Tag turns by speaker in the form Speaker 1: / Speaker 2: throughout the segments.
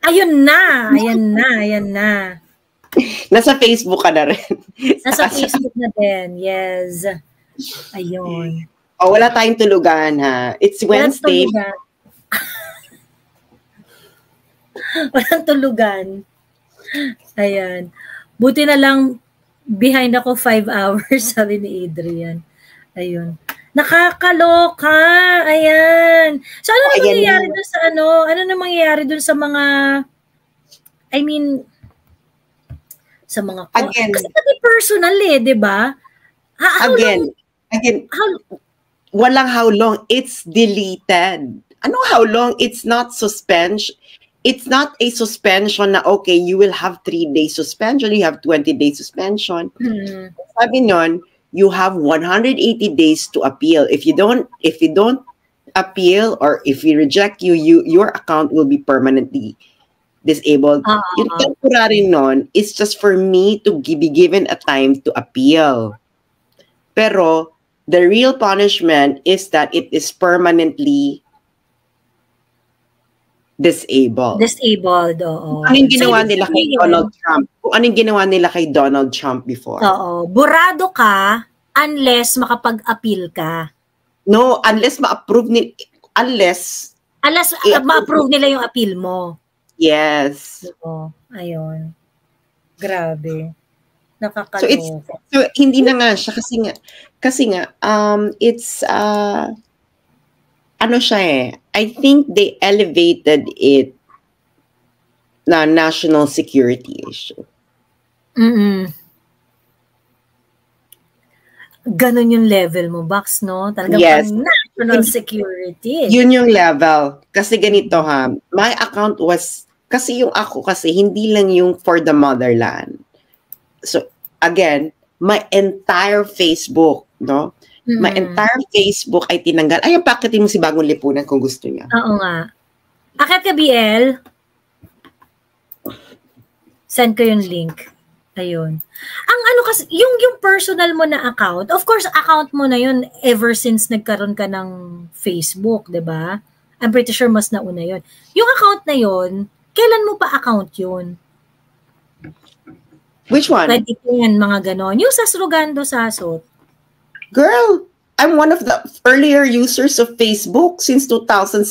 Speaker 1: Ayun na, ayan na.
Speaker 2: Nasa Facebook ka na rin.
Speaker 1: Nasa Facebook na din, yes. Ayun.
Speaker 2: Oh, wala tayong tulugan, ha? It's Wednesday.
Speaker 1: Walang tulugan. Ayan. Buti na lang, behind ako 5 hours, sabi ni Adrian. Ayun. Nakakaloka! Ayan. So, ano na mangyayari doon sa ano? Ano na mangyayari doon sa mga, I mean, sa mga,
Speaker 2: again,
Speaker 1: kasi pati personal di ba?
Speaker 2: Again, walang how long, it's deleted. Ano how long? It's not suspension. It's not a suspension na, okay, you will have 3 days suspension, you have 20 days suspension. Sabi nun, you have 180 days to appeal. If you don't appeal, or if we reject you, your account will be permanently disabled. Yung temporary nun is just for me to be given a time to appeal. Pero the real punishment is that it is permanently disabled.
Speaker 1: Disabled, oo.
Speaker 2: Anong ginawa nila kay Donald Trump? Kung anong ginawa nila kay Donald Trump before.
Speaker 1: Oo. Burado ka unless makapag-appeal ka.
Speaker 2: No, unless ma-approve nila. Unless
Speaker 1: ma-approve nila yung appeal mo.
Speaker 2: Yes.
Speaker 1: Oo. Ayun. Grabe. Nakakaloka.
Speaker 2: So hindi na nga siya kasi nga it's ano siya I think they elevated it na national security issue.
Speaker 1: Ganon yung level mo, Bax, no? Talagang
Speaker 2: yes.
Speaker 1: National security.
Speaker 2: Yun yung level. Kasi ganito ha, my account was, kasi yung ako kasi, hindi lang yung for the motherland. So, again, my entire Facebook, no? My entire Facebook ay tinanggal. Ay, pakitin mo si Bagong Lipunan kung gusto niya.
Speaker 1: Oo nga. Akit ka, BL? Send ko yung link. Ayun. Ang ano kasi, yung personal mo na account, of course, account mo na yun ever since nagkaroon ka ng Facebook, di ba? I'm pretty sure mas nauna yun. Yung account na yun, kailan mo pa account yun?
Speaker 2: Which one?
Speaker 1: Pwede yan, mga ganon. Yung sa Srugando Sasot.
Speaker 2: Girl, I'm one of the earlier users of Facebook since 2007.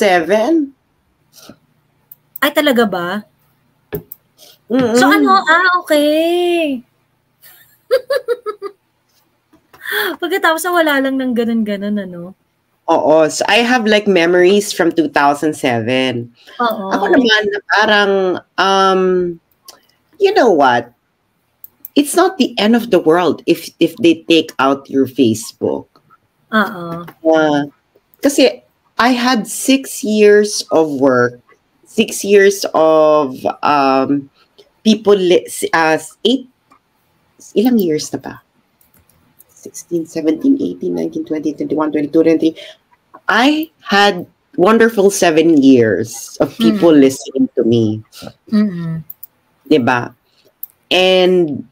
Speaker 1: Ay, talaga ba? So ano, okay. Pagkatapos na wala lang ng ganun-ganun, ano?
Speaker 2: Oo. So I have like memories from 2007.
Speaker 1: Oo.
Speaker 2: Ako naman, parang, you know what? It's not the end of the world if they take out your Facebook. Kasi I had 6 years of work, 6 years of people, 8, ilang years na ba? 16, 17, 18, 19, 20, 21, 22, 23. I had wonderful 7 years of people listening to me. Diba? And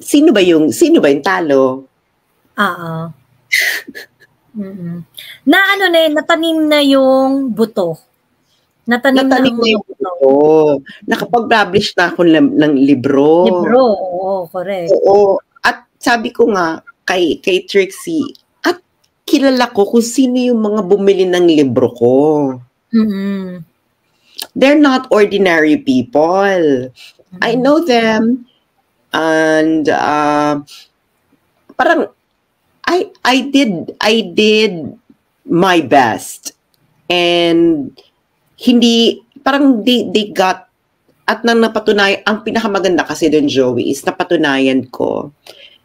Speaker 2: sino ba yung talo?
Speaker 1: Na ano na yun, natanim na yung buto. Natanim na yung
Speaker 2: buto. Nakapag-publish na ako ng libro.
Speaker 1: Oo, correct.
Speaker 2: Oo. At sabi ko nga kay Trixie, at kilala ko kung sino yung mga bumili ng libro ko. They're not ordinary people. I know them. And parang I did my best, and hindi parang they got, at nang napatunayan, ang pinakamaganda kasi doon, Joey, is napatunayan ko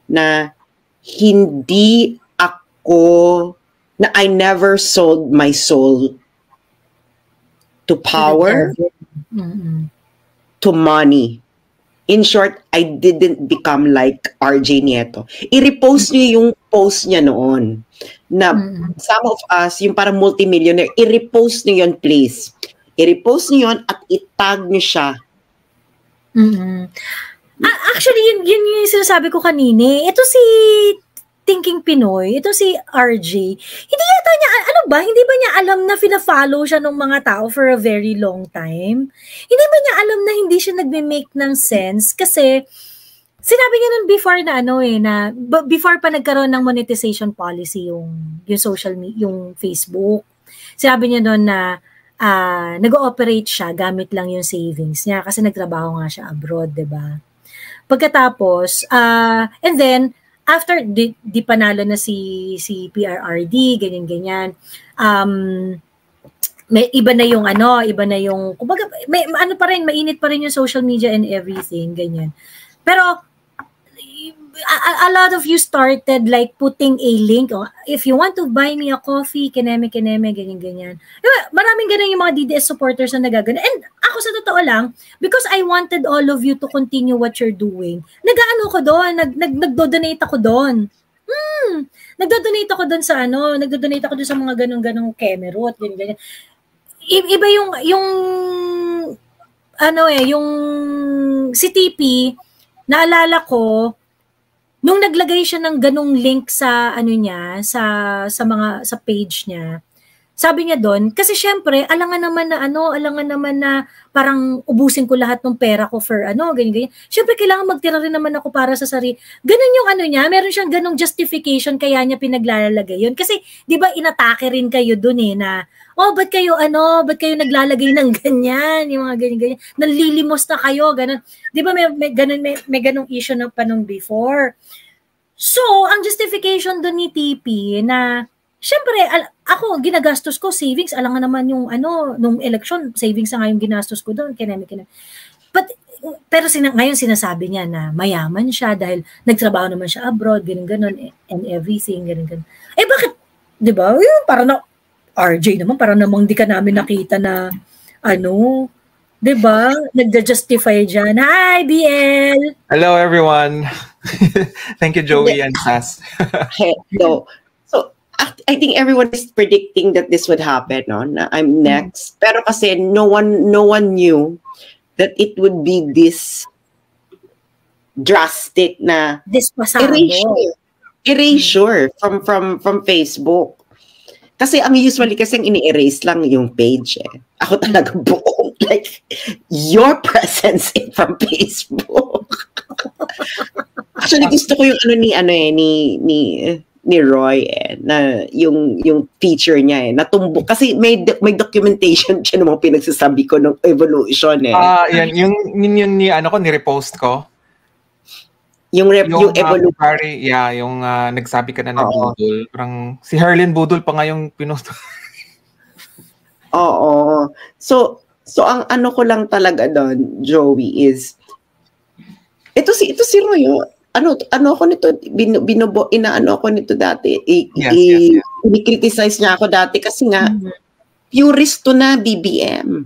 Speaker 2: na hindi ako, na I never sold my soul to power, to money. In short, I didn't become like RJ Nieto. I-repost niyo yung post niya noon. Na some of us, yung parang multimillionaire, i-repost niyo yun, please. I-repost niyo yun at itag niyo siya.
Speaker 1: Actually, yun yung sinasabi ko kanina. Ito si thinking Pinoy, ito si RJ, hindi yata niya, ano ba, hindi ba niya alam na fina-follow siya ng mga tao for a very long time? Hindi ba niya alam na hindi siya nagme-make ng sense? Kasi, sinabi niya nun before na before pa nagkaroon ng monetization policy yung yung Facebook. Sinabi niya doon na nag-ooperate siya gamit lang yung savings niya kasi nagtrabaho nga siya abroad, 'di ba? Pagkatapos, and then after di panalo na si PRRD, ganyan. May iba na yung kumbaga may pa rin, mainit pa rin yung social media and everything, ganyan. Pero a lot of you started like putting a link, if you want to buy me a coffee, kineme, ganyan. Maraming ganun yung mga DDS supporters na nagagano. And ako sa totoo lang, because I wanted all of you to continue what you're doing, nagdo-donate ako doon. Nagdo-donate ako doon sa nagdo-donate ako doon sa mga ganung kemerot, ganyan. Iba yung si TP, naalala ko, nung naglagay siya ng ganung link sa sa page niya, sabi niya doon, kasi syempre, alangan naman na parang ubusin ko lahat ng pera ko for ganyan. Syempre, kailangan magtira rin naman ako para sa sarili. Ganun yung niya, meron siyang ganung justification kaya niya pinaglalagay yun. Kasi, di ba, inatake rin kayo doon na, ba't kayo naglalagay ng ganyan, yung mga ganyan. Nanlilimos na kayo, ganun. Di ba, may ganung issue na pa nung before. So, ang justification doon ni TP na, syempre, ako, ginagastos ko, savings, alangan naman yung nung election, savings na nga yung ginastos ko doon, kineme. Pero ngayon sinasabi niya na mayaman siya dahil nagtrabaho naman siya abroad, ganun, and everything, ganun. Bakit, di ba, para na, RJ naman, para namang di ka namin nakita na, di ba, nagja-justify dyan. Hi, BL!
Speaker 3: Hello, everyone! Thank you, Joey and Sass.
Speaker 2: Hello. I think everyone is predicting that this would happen, no? Na I'm next. Pero kasi no one knew that it would be this drastic na erasure from Facebook. Kasi usually ang ini-erase lang yung page eh. Ako talaga buong like your presence from Facebook. Actually gusto ko yung ni Roy na yung feature niya natumbok kasi may documentation siya ng mga pinagsasabi ko ng evolution
Speaker 3: yan yung ni ni-repost ko.
Speaker 2: Yung evolution.
Speaker 3: Yung nagsabi ka na ng Budol. Parang si Herlin Budol pa nga yung pinost.
Speaker 2: Oo. So ang ko lang talaga doon, Joey, is ito si Roy. Ako nito, ako nito dati. I-criticize niya ako dati kasi nga, purist to na BBM.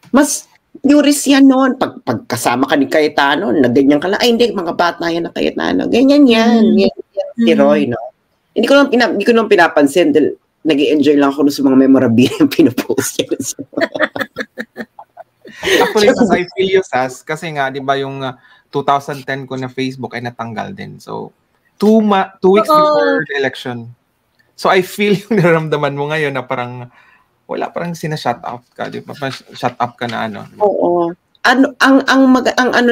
Speaker 2: Mas purist yan noon. Pagkasama ka ni Cayetano, na ganyan ka lang, ay hindi, mga bata yan na Cayetano. Ganyan yan. Si Roy, no? Hindi ko naman pinapansin dahil nag-i-enjoy lang ako sa mga memorabilia yung pinopost niya.
Speaker 3: Actually, I feel you, Sass, kasi nga, di ba yung 2010 ko na Facebook ay natanggal din. So, 2 weeks before the election. So, I feel yung nararamdaman mo ngayon na parang parang sina-shut up ka, di ba? Shut up ka na
Speaker 2: Oo. Ang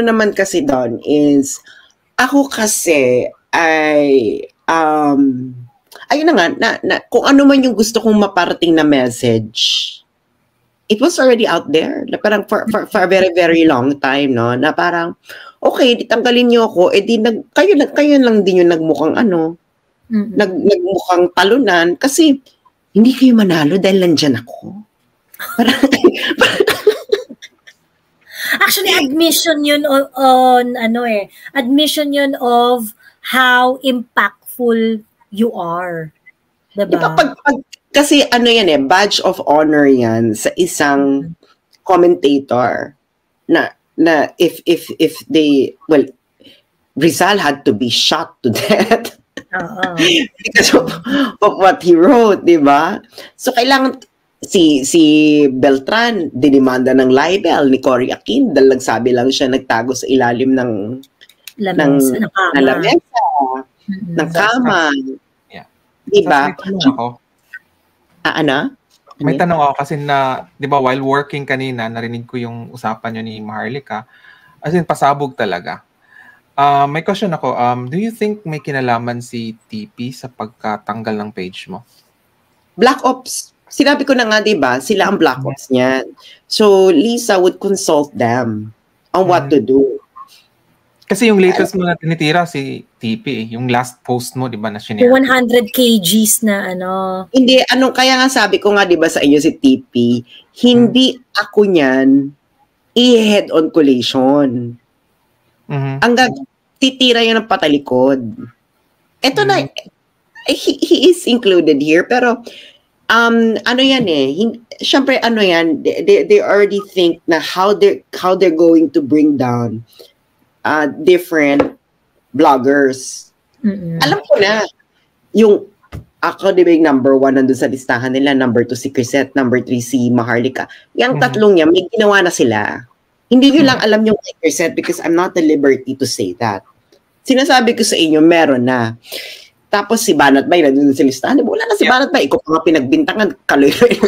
Speaker 2: naman kasi doon is, ako kasi ay, ayun na nga, na kung ano man yung gusto kong maparating na message, it was already out there. Na parang for a very, very long time, no? Na parang, okay, tanggalin niyo ako, kayo lang din yung nagmukhang nagmukhang talunan kasi hindi kayo manalo dahil nandyan ako.
Speaker 1: Actually, admission yun admission yun of how impactful you are. Diba?
Speaker 2: Kasi yan badge of honor yan sa isang commentator na if they, Rizal had to be shot to death because of what he wrote, di ba? So kailangan si Beltran dinimanda ng libel ni Cory Aquino dahil nagsabi lang siya, nagtago sa ilalim ng
Speaker 1: lamesa, ng kama.
Speaker 2: ng lamesa, ng kama.
Speaker 3: Yeah.
Speaker 2: Diba?
Speaker 3: May tanong ako.
Speaker 2: Ano?
Speaker 3: May tanong ako kasi na, di ba, while working kanina, narinig ko yung usapan nyo ni Maharlika. As in, pasabog talaga. May question ako. Do you think may kinalaman si TP sa pagkatanggal ng page mo?
Speaker 2: Black Ops. Sinabi ko na nga, di ba? Sila ang Black Ops niyan. So, Lisa would consult them on what to do.
Speaker 3: Kasi yung latest mo na tinitira si TP, yung last post mo, di ba, na sinare?
Speaker 1: 100 kgs na ano.
Speaker 2: Hindi, kaya nga sabi ko nga, di ba, sa iyo si TP, hindi ako niyan i-head-on collation. Hanggang titira yan ng patalikod. Ito na, he is included here, pero, ano yan syempre, ano yan, they already think na how they're going to bring down different bloggers. Alam ko na, yung ako, di ba yung number 1 nandun sa listahan nila, number 2 si Chrisette, number 3 si Maharlika. Yung tatlong niya, may ginawa na sila. Hindi nyo lang alam yung kay Chrisette because I'm not at liberty to say that. Sinasabi ko sa inyo, meron na. Tapos si Banat Bay, nandun sa listahan. Wala na si Banat Bay. Ikaw pa nga pinagbintangan, kaloy-loy.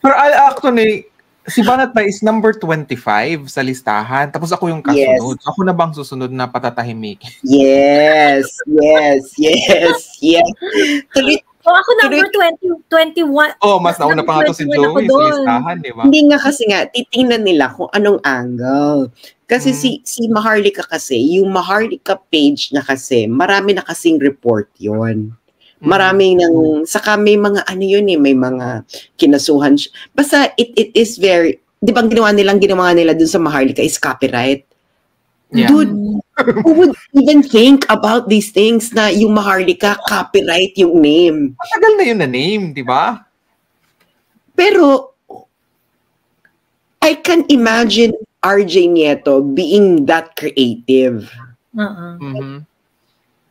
Speaker 3: Pero actually, si Banat Bay is number 25 sa listahan. Tapos ako yung kasunod. Yes. Ako na bang susunod na patatahimik?
Speaker 2: Yes.
Speaker 1: Ako number 21.
Speaker 3: Mas nauna pa nga to si Joey sa listahan, di ba?
Speaker 2: Hindi nga kasi nga, titingnan nila kung anong angle. Kasi si Maharlika kasi, yung Maharlika page na kasi, marami na kasing report yon. Maraming saka may mga may mga kinasuhan. Basta it is very, di ba ginawa nila dun sa Maharlika is copyright. Yeah. Dude, who would even think about these things na yung Maharlika copyright yung name?
Speaker 3: Matagal na yun na name, di ba?
Speaker 2: Pero, I can imagine RJ Nieto being that creative.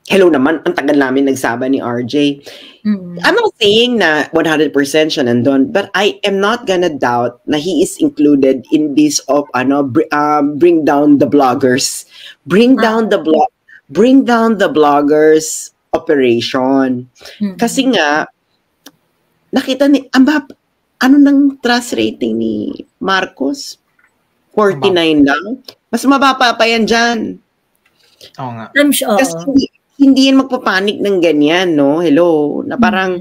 Speaker 2: Hello naman, ang tagal namin nagsaba ni RJ. I'm not saying na 100% siya nandun, but I am not gonna doubt na he is included in this of bring down the bloggers. Bring down the bloggers operation. Kasi nga, nakita ni, ano nang trust rating ni Marcos? 49 lang? Mas mababa pa yan dyan.
Speaker 3: Oo nga.
Speaker 1: I'm sure.
Speaker 2: Kasi hindi yan magpapanik ng ganyan, no? Hello? Na parang,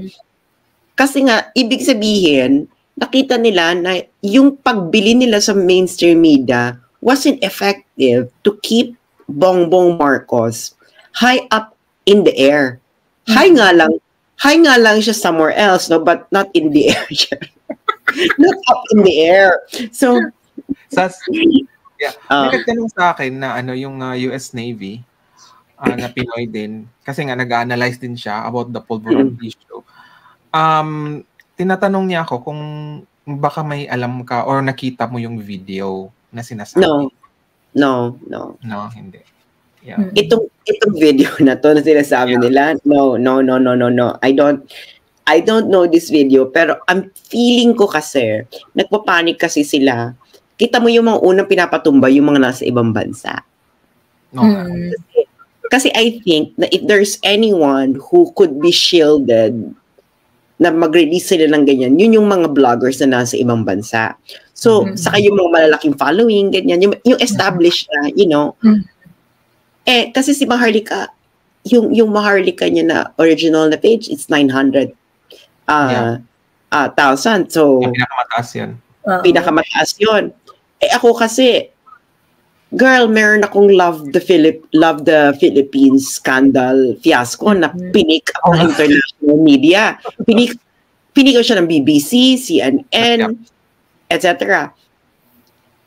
Speaker 2: kasi nga, ibig sabihin, nakita nila na yung pagbili nila sa mainstream media wasn't effective to keep Bongbong Marcos high up in the air. High nga lang siya somewhere else, no? But not in the air. Not up in the air. So,
Speaker 3: may nagtanong sa akin na yung US Navy na Pinoy din, kasi nga nag-analyze din siya about the Pulveron issue. Tinatanong niya ako kung baka may alam ka or nakita mo yung video na sinasabi.
Speaker 2: No,
Speaker 3: hindi. Yeah.
Speaker 2: Itong video na to na sinasabi nila, no. I don't know this video, pero ang feeling ko kasi, nagpapanik kasi sila. Kita mo yung mga unang pinapatumba yung mga nasa ibang bansa. Kasi I think na if there's anyone who could be shielded na mag-release sila ng ganyan, yun yung mga vloggers na nasa ibang bansa. So, saka yung mga malalaking following, ganyan, yung established na, you know. Kasi si Maharlika, yung Maharlika niya na original na page, it's 900,000. So,
Speaker 3: pinakamataas yun.
Speaker 2: Pinakamataas yun. Ako kasi, girl, meron akong love the Philippines scandal fiasco na pinik ako ng international media. Pinik ko siya ng BBC, CNN, etc.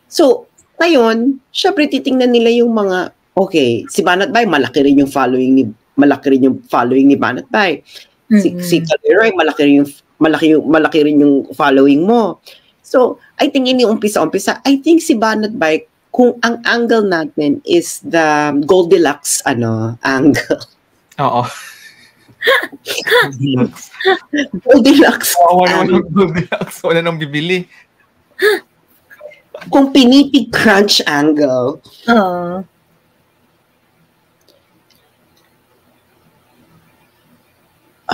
Speaker 2: So, ngayon, syempre titingnan nila yung mga, okay, si Banat Bay, malaki rin yung following ni Banat Bay. Si Kaliroy, malaki rin yung following mo. So, I think yung umpisa, I think si Banat Bay, kung ang angle natin is the Goldilocks angle.
Speaker 3: Oo.
Speaker 2: Goldilocks.
Speaker 3: Goldilocks. Wala nang bibili.
Speaker 2: Kung pinipig crunch angle.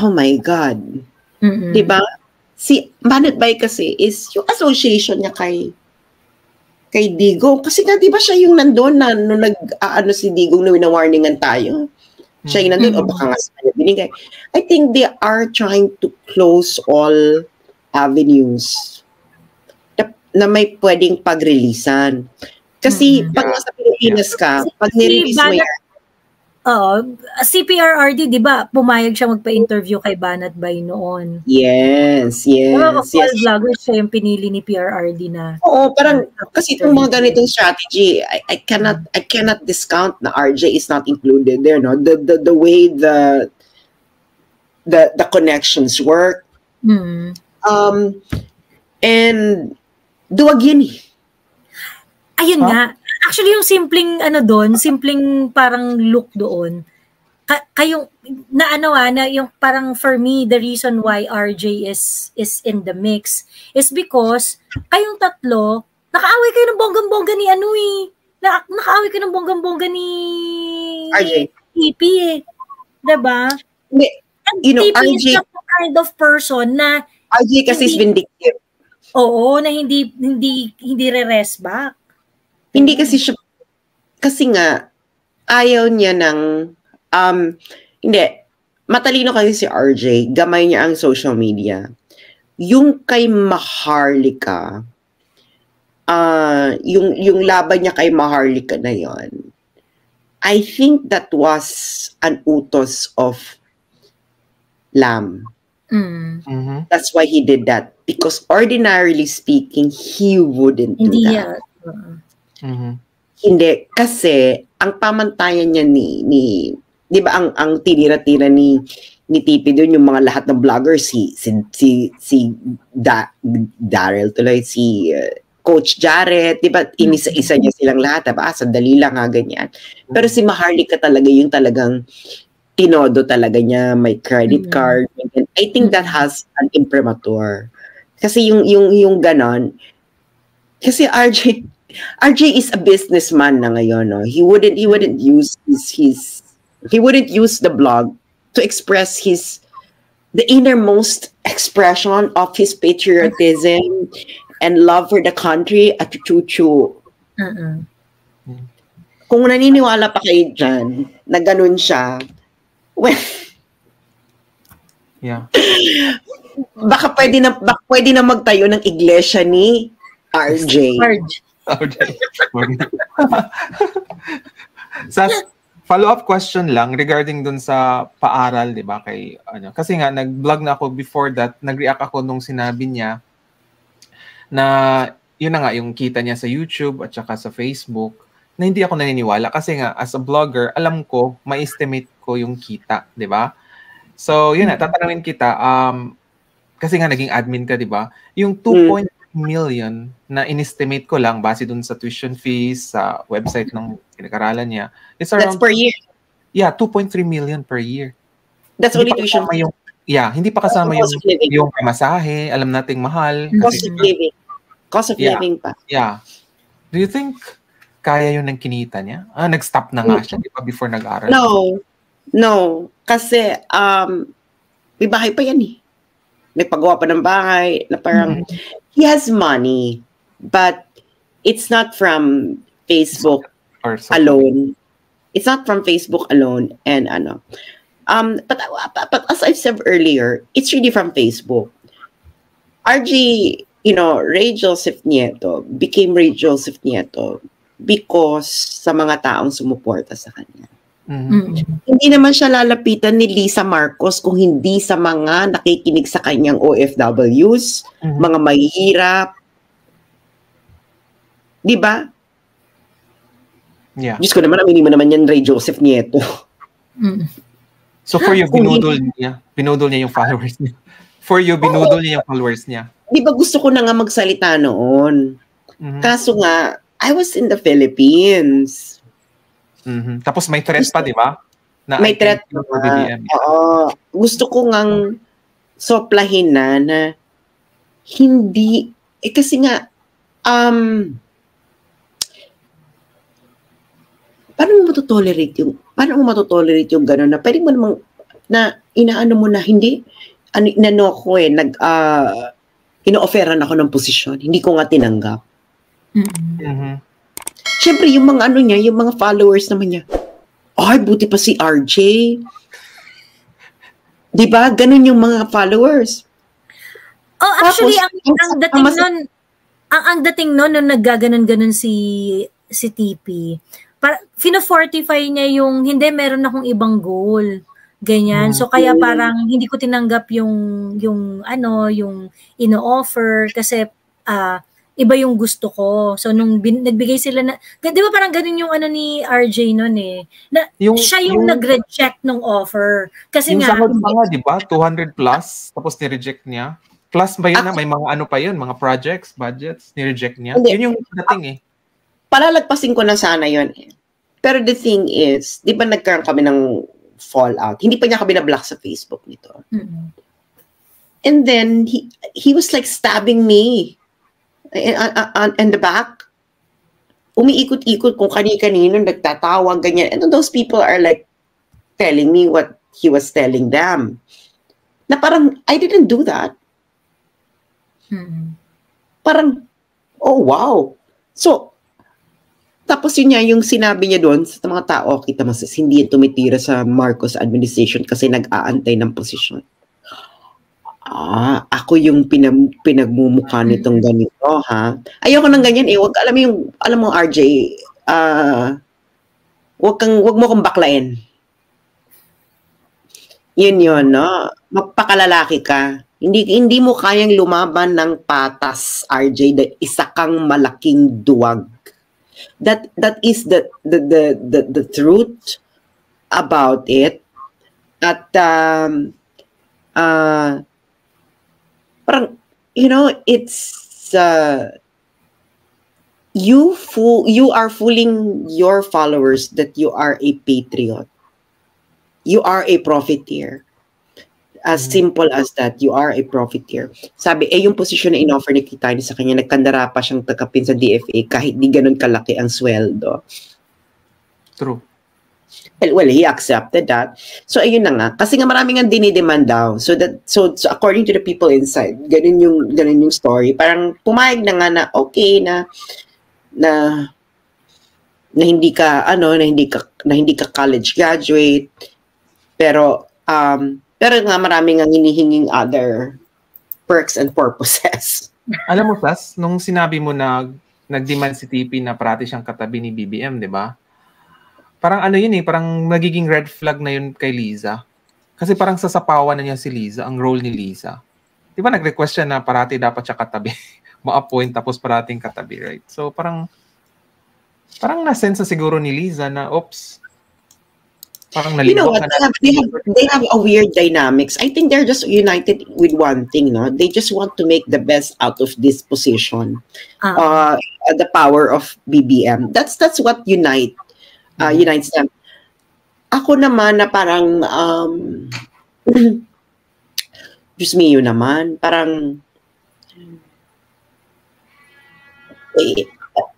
Speaker 2: oh my God.
Speaker 1: Mm-mm.
Speaker 2: Diba? Si Banat Bay kasi is yung association niya kay Digong. Kasi nga, di ba siya yung nandun na nung si Digong na wina-warningan tayo? Siya yung nandun, o baka nga sa kanya binigay. I think they are trying to close all avenues na may pwedeng pag-releasan. Kasi pag nasa Pilipinas ka, pag nirelease mo yan,
Speaker 1: CPRRD, di ba, pumayag siya magpa-interview kay Banat Bay noon.
Speaker 2: Yes.
Speaker 1: Vlogger siya yung pinili ni PRRD na.
Speaker 2: Oo, parang, kasi itong mga ganitong strategy, I cannot discount na RJ is not included there, no? The way the connections work. And, duwag yun eh.
Speaker 1: Ayun nga. Actually, yung simpleng parang look doon, kayong, na yung parang for me, the reason why RJ is in the mix is because kayong tatlo, nakaaway kayo ng bonggang-bongga ni nakaaway kayo ng bonggang-bongga ni
Speaker 2: RJ.
Speaker 1: TP eh. Diba?
Speaker 2: You know,
Speaker 1: TP
Speaker 2: RJ,
Speaker 1: is the kind of person na
Speaker 2: RJ kasi is vindictive.
Speaker 1: Oo, na hindi re-rest back.
Speaker 2: Hindi kasi siya, kasi nga, ayaw niya ng, hindi, matalino kasi si RJ, gamay niya ang social media. Yung kay Maharlika, yung laban niya kay Maharlika na yon, I think that was an utos of Lam.
Speaker 1: Mm.
Speaker 2: That's why he did that. Because ordinarily speaking, he wouldn't do that. Hindi. Kasi, ang pamantayan niya ni di ba, ang tinira-tira ni TP doon, yung mga lahat ng vloggers, si Daryl tuloy, si Coach Jarrett, di ba, inisa-isa niya silang lahat, diba? Sandali lang nga, ganyan. Pero si Maharlika talaga, yung talagang tinodo talaga niya, may credit card. I think that has an imprimatur. Kasi yung ganon, kasi RJ is a businessman na ngayon, no? He wouldn't use he wouldn't use the blog to express the innermost expression of his patriotism and love for the country at chuchu. Kung naniniwala pa kayo dyan, na ganun siya, well,
Speaker 3: yeah.
Speaker 2: Baka pwede na magtayo ng iglesia ni RJ.
Speaker 3: Sa follow-up question lang regarding dun sa paaral, 'di ba, kay kasi nga nag-vlog na ako before that, nag-react ako nung sinabi niya na yun na nga yung kita niya sa YouTube at saka sa Facebook, na hindi ako naniniwala kasi nga as a vlogger, alam ko, ma-estimate ko yung kita, 'di ba? So, yun na, tatanungin kita, kasi nga naging admin ka, 'di ba? Yung 2.3 million na inestimate ko lang base dun sa tuition fees sa website ng pinag-aralan niya. It's around,
Speaker 2: that's per year.
Speaker 3: Yeah, 2.3 million per year.
Speaker 2: That's only tuition.
Speaker 3: Hindi pa kasama yung pamasahe, alam nating mahal.
Speaker 2: Cost of living. Cost of living pa.
Speaker 3: Yeah. Do you think kaya yun ng kinita niya? Nag-stop na nga siya, di ba, before nag-aral?
Speaker 2: No. Kasi, may bahay pa yan eh. Nagpagawa pa ng bahay na parang, he has money, but it's not from Facebook alone. It's not from Facebook alone. And but as I've said earlier, it's really from Facebook. RJ, Ray Joseph Nieto became Ray Joseph Nieto because sa mga taong sumuporta sa kanya. Hindi naman siya lalapitan ni Lisa Marcos kung hindi sa mga nakikinig sa kanyang OFWs, mga mahihirap. Di ba?
Speaker 3: Yeah.
Speaker 2: Diyos ko naman, aminin mo naman yan, Ray Joseph Nieto.
Speaker 3: So for you, binudol niya yung followers niya. For you, binudol niya yung followers niya.
Speaker 2: Di ba gusto ko na nga magsalita noon? Kaso nga, I was in the Philippines.
Speaker 3: Tapos may threat pa, di ba?
Speaker 2: May threat pa. Oo. Gusto ko ngang soplahin na hindi, kasi nga, paano mo matotolerate yung gano'n na pwede mo namang, na inaano mo na hindi, inano ko ino-offeran ako ng posisyon. Hindi ko nga tinanggap. Siyempre, yung mga niya, yung mga followers naman niya, ay, buti pa si RJ. Diba? Ganun yung mga followers.
Speaker 1: Oh, actually, tapos, ang dating nun, nung naggaganon-ganon si TP, fina-fortify niya yung, hindi, meron akong ibang goal. Ganyan. So, kaya parang hindi ko tinanggap yung ino-offer kasi, iba yung gusto ko. So, nung nagbigay sila na, di ba parang ganun yung ni RJ nun na siya yung nag-reject ng offer. Kasi
Speaker 3: yung
Speaker 1: nga,
Speaker 3: sahod pa nga, di ba? 200 plus, tapos ni-reject niya. Plus ba yun na may mga pa yun, mga projects, budgets, ni-reject niya. Yun yung dating
Speaker 2: Palalagpasin ko na sana yun. Pero the thing is, di ba nagkaroon kami ng fallout? Hindi pa niya kami na-block sa Facebook nito. And then, he was like stabbing me in the back. Umiikot-ikot kung kani-kanino, nagtatawag, ganyan. And those people are like telling me what he was telling them. Na parang, I didn't do that. Parang, oh wow. So, tapos yun niya, yung sinabi niya doon sa mga tao, kita mo, hindi yan tumitira sa Marcos administration kasi nag-aantay ng posisyon. Ako yung pinagmumukha nitong ganito, ha? Ayoko ng ganyan alam mo RJ, wag mo kong baklain. Yun, no? Magpakalalaki ka. Hindi mo kayang lumaban ng patas, RJ, isa kang malaking duwag. That is the truth about it. At parang, it's you are fooling your followers that you are a patriot. You are a profiteer. As simple as that, you are a profiteer. Sabi, yung posisyon na in-offer ni Kitani sa kanya, nagkandara pa siyang takapin sa DFA kahit di ganun kalaki ang sweldo.
Speaker 3: True.
Speaker 2: Well, he accepted that. So, ayun na nga. Kasi nga maraming ang dinidemand daw. So according to the people inside, ganun yung story. Parang pumayag na nga na okay na hindi ka college graduate. Pero nga maraming ang hinihinging other perks and purposes.
Speaker 3: Alam mo, Sas, nung sinabi mo na nag-demand si TP na parati siyang katabi ni BBM, di ba? Parang parang nagiging red flag na yun kay Liza. Kasi parang sasapawan na niya si Liza, ang role ni Liza. Di ba nag-request siya na parati dapat siya katabi? Ma-appoint tapos parating katabi, right? So parang na-sense na siguro ni Liza na, oops, parang naligaw ka na.
Speaker 2: They have a weird dynamics. I think they're just united with one thing, no? They just want to make the best out of this position. The power of BBM. That's what unites them. Ako naman na parang Diyos mio naman, parang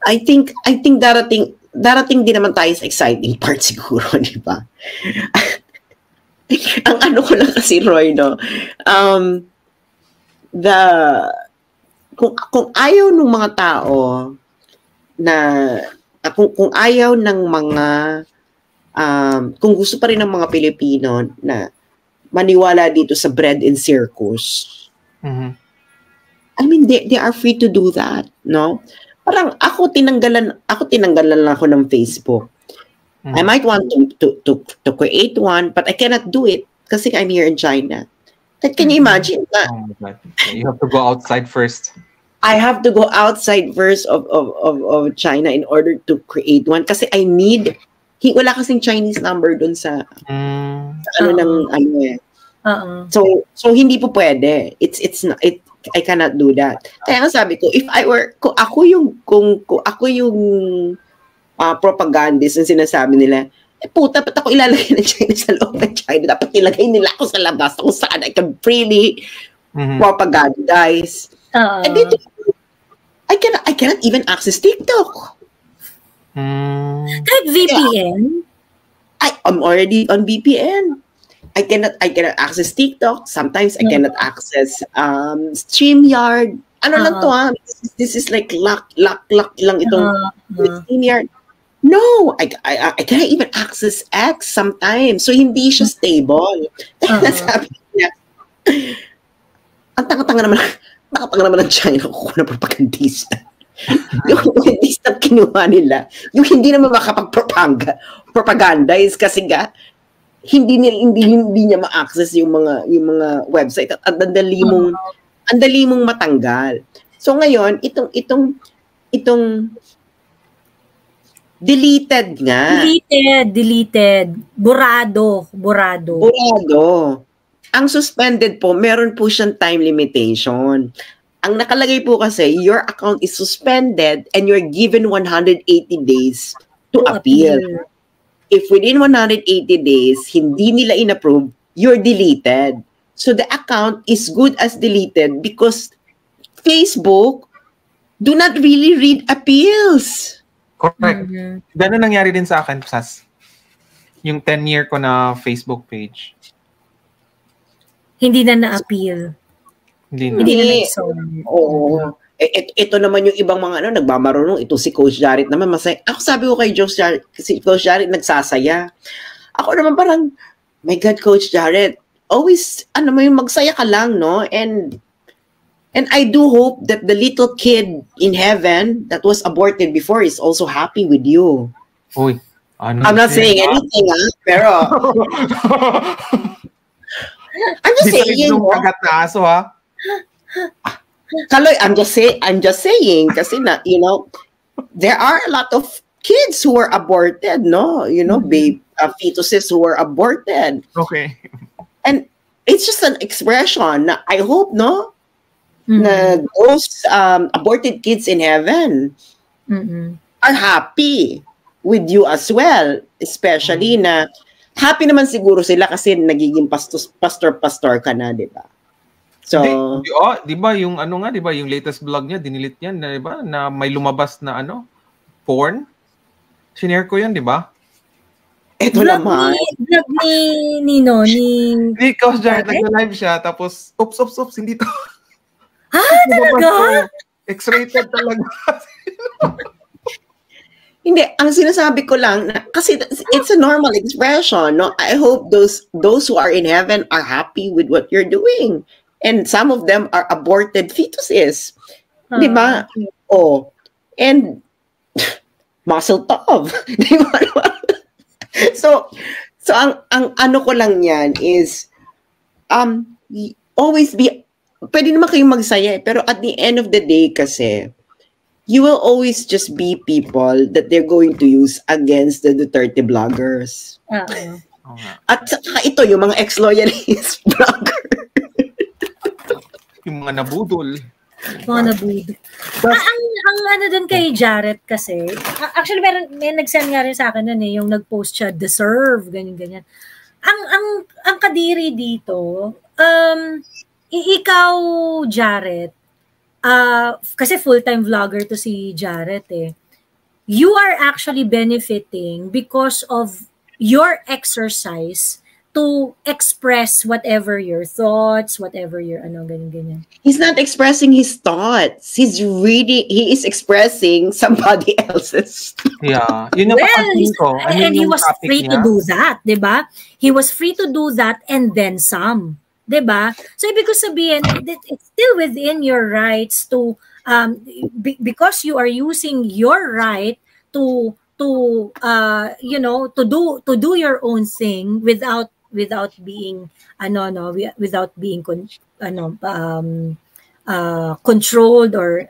Speaker 2: I think darating din naman tayo sa exciting part siguro, di ba? Ang ko lang kasi, Roy, no? Kung ayaw ng mga tao na kung ayaw ng mga kung gusto pa rin ng mga Pilipino na maniwala dito sa bread and circus, I mean, they are free to do that, no? Parang ako tinanggalan lang ako ng Facebook. I might want to create one, but I cannot do it kasi I'm here in China. Can you imagine that?
Speaker 3: Oh my God. You have to go outside first.
Speaker 2: I have to go outside first of China in order to create one kasi I need wala kasing Chinese number dun sa So hindi po pwede. I cannot do that. Kaya nga sabi ko, kung ako yung propagandist na sinasabi nila, puta, ba't ako ilalagay ng China sa loob ng China? Dapat nilagay nila ako sa labas kung saan I can freely propagandize. And then, I cannot even access TikTok.
Speaker 1: Kahit VPN?
Speaker 2: I'm already on VPN. I cannot access TikTok. Sometimes I cannot access StreamYard. Ano lang to ha? This is like luck lang itong StreamYard. No, I can't even access X sometimes. So hindi siya stable. Sabi niya, ang tanga-tanga naman ng China kung na propagandista. Yung propagandista kinuha nila, yung hindi naman makapag-propaganda is kasi nga, hindi niya ma-access yung mga website at ang dali mong matanggal. So ngayon, itong deleted nga.
Speaker 1: Deleted. Burado.
Speaker 2: Ang suspended po, meron po siyang time limitation. Ang nakalagay po kasi, your account is suspended and you're given 180 days to appeal. If within 180 days, hindi nila in-approve, you're deleted. So the account is good as deleted because Facebook do not really read appeals.
Speaker 3: Correct. Ganun nangyari din sa akin, Sas. Yung 10-year ko na Facebook page.
Speaker 1: Hindi na na-appeal.
Speaker 3: Hindi
Speaker 1: na na-solve.
Speaker 2: Oo. Ito naman yung ibang mga nagmamarunong. Ito si Coach Jared naman masaya. Ako sabi ko kay Coach Jared nagsasaya. Ako naman parang, my God, Coach Jared, always, magsaya ka lang, no? And I do hope that the little kid in heaven that was aborted before is also happy with you.
Speaker 3: Uy,
Speaker 2: I'm not saying anything, pero I'm just saying.
Speaker 3: Kagat na aso, ha?
Speaker 2: Kaloy, I'm just saying kasi there are a lot of kids who were aborted, no? Fetuses who were aborted.
Speaker 3: Okay.
Speaker 2: And it's just an expression na I hope, no? Na those aborted kids in heaven are happy with you as well. Especially na happy naman siguro sila kasi nagiging pastor ka na, di ba? So,
Speaker 3: di ba yung di ba yung latest vlog niya, dinilit niya, di ba? Na may lumabas na porn? Sinare ko yun, di ba?
Speaker 2: Ito naman.
Speaker 1: Vlog ni Nino, ni
Speaker 3: Coach Jared, nag-live siya, tapos, oops, hindi to.
Speaker 1: Talaga?
Speaker 3: X-rated talaga.
Speaker 2: Hindi, ang sinasabi ko lang, kasi it's a normal expression, no? I hope those who are in heaven are happy with what you're doing. And some of them are aborted fetuses. Di ba? Oh. And muscle tov. Di ba? So ang ano ko lang yan is always be, pwede naman kayong magsaya, pero at the end of the day kasi, you will always just be people that they're going to use against the Duterte bloggers. At saka ito, yung mga ex-loyalist blogger.
Speaker 3: Yung mga nabudol.
Speaker 1: Ang ano dun kay Jared kasi, actually may nag-send nga rin sa akin nun yung nag-post siya, deserve, ganyan. Ang kadiri dito, ikaw, Jared, kasi full-time vlogger to si Jared you are actually benefiting because of your exercise to express whatever your thoughts, whatever your ganyan.
Speaker 2: He's not expressing his thoughts. He is expressing somebody else's.
Speaker 3: Yeah. Yun yung ko.
Speaker 1: And he was free to do that, di ba? He was free to do that and then some. Diba? So ibig ko sabihin, it's still within your rights to because you are using your right to do your own thing without being controlled or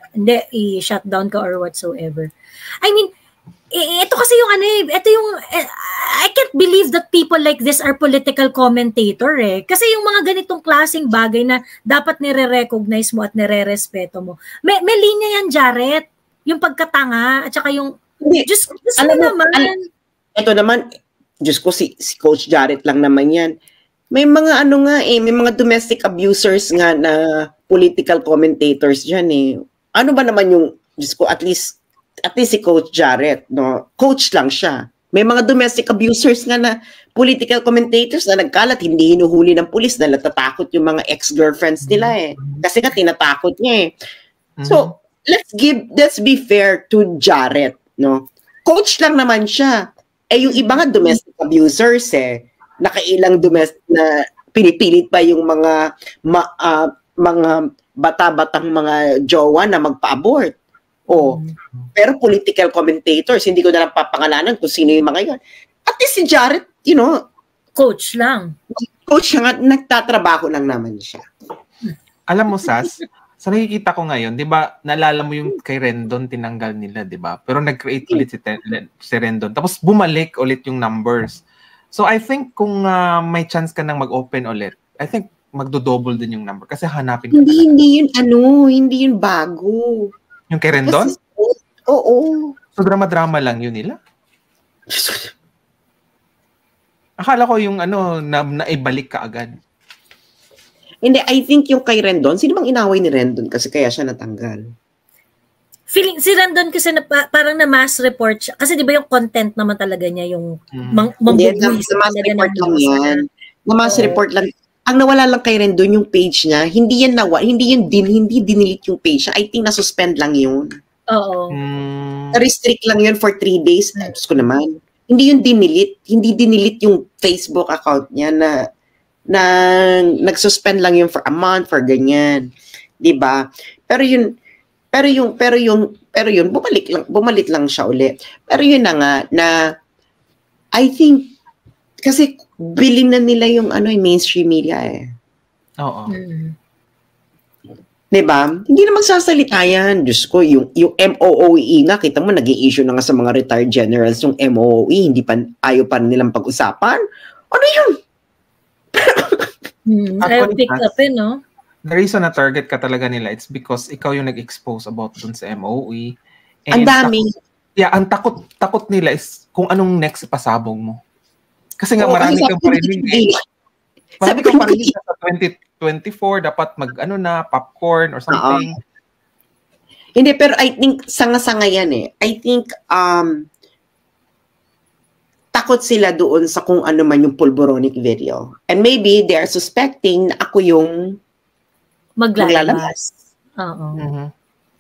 Speaker 1: i-shut down ka or whatsoever. I mean, ito kasi yung I can't believe that people like this are political commentator Kasi yung mga ganitong klaseng bagay na dapat nire-recognize mo at nire-respeto mo. May linya yan, Jared. Yung pagkatanga at saka yung just naman.
Speaker 2: Ito naman, Diyos ko, si Coach Jared lang naman yan. May mga may mga domestic abusers nga na political commentators dyan Ano ba naman yung, Diyos ko, at least si Coach Jared, no? Coach lang siya. May mga domestic abusers nga na political commentators na nagkalat, hindi hinuhuli ng pulis na natatakot yung mga ex-girlfriends nila eh. Kasi nga tinatakot niya eh. So, let's be fair to Jarrett, no? Coach lang naman siya. Eh yung iba nga domestic abusers eh. Nakailang domestic na pinipilit pa yung mga bata-batang mga jowa na magpa-abort. Pero political commentators, hindi ko na lang papangalanan kung sino yung mga yun. At least si Jarrett, you know,
Speaker 1: coach lang.
Speaker 2: Coach nga, nagtatrabaho lang naman siya.
Speaker 3: Alam mo, Sas, sa nakikita ko ngayon, di ba, naalala mo yung kay Rendon, tinanggal nila, di ba? Pero nag-create ulit si Rendon. Tapos bumalik ulit yung numbers. So I think kung may chance ka nang mag-open ulit, I think magdo-double din yung number. Kasi hanapin ka talaga.
Speaker 2: Hindi yun bago.
Speaker 3: Yung kay Rendon?
Speaker 2: Oo.
Speaker 3: So drama-drama lang yun nila? Akala ko yung naibalik ka agad.
Speaker 2: Hindi, I think yung kay Rendon, sino bang inaway ni Rendon kasi kaya siya natanggal?
Speaker 1: Feeling si Rendon kasi parang na mass report siya. Kasi di ba yung content naman talaga niya yung mambubuis talaga ng
Speaker 2: yan. Na mass report lang. Ang nawala lang kay Rendon yung page niya, hindi dinilit yung page niya. I think na-suspend lang yun.
Speaker 1: Oo.
Speaker 2: Na-restrict lang yun for 3 days. Tapos ko naman. Hindi yun dinilit. Hindi dinilit yung Facebook account niya na nag-suspend lang yun for a month, for ganyan. 'Di ba? Pero yun bumalik lang siya uli. Pero yun na nga na I think kasi bilhin na nila yung mainstream media eh.
Speaker 3: Oo.
Speaker 2: 'Di ba? Hindi na magsasalita yan. Diyos ko, yung MOOE nga, kita mo, nag-i-issue na nga sa mga retired generals yung MOOE, ayaw pa nilang pag-usapan. Ano yun?
Speaker 1: Ayaw pick up no?
Speaker 3: The reason na target ka talaga nila, it's because ikaw yung nag-expose about dun sa MOOE.
Speaker 2: Ang dami.
Speaker 3: Ang takot nila is kung anong next pasabog mo. Kasi nga marami kang parinig. Marami kang parinig sa 2024, dapat popcorn or something.
Speaker 2: Hindi, pero I think sanga-sanga yan eh. I think takot sila doon sa kung ano man yung pulboronic video. And maybe they're suspecting na ako yung maglalabas.
Speaker 1: Oo.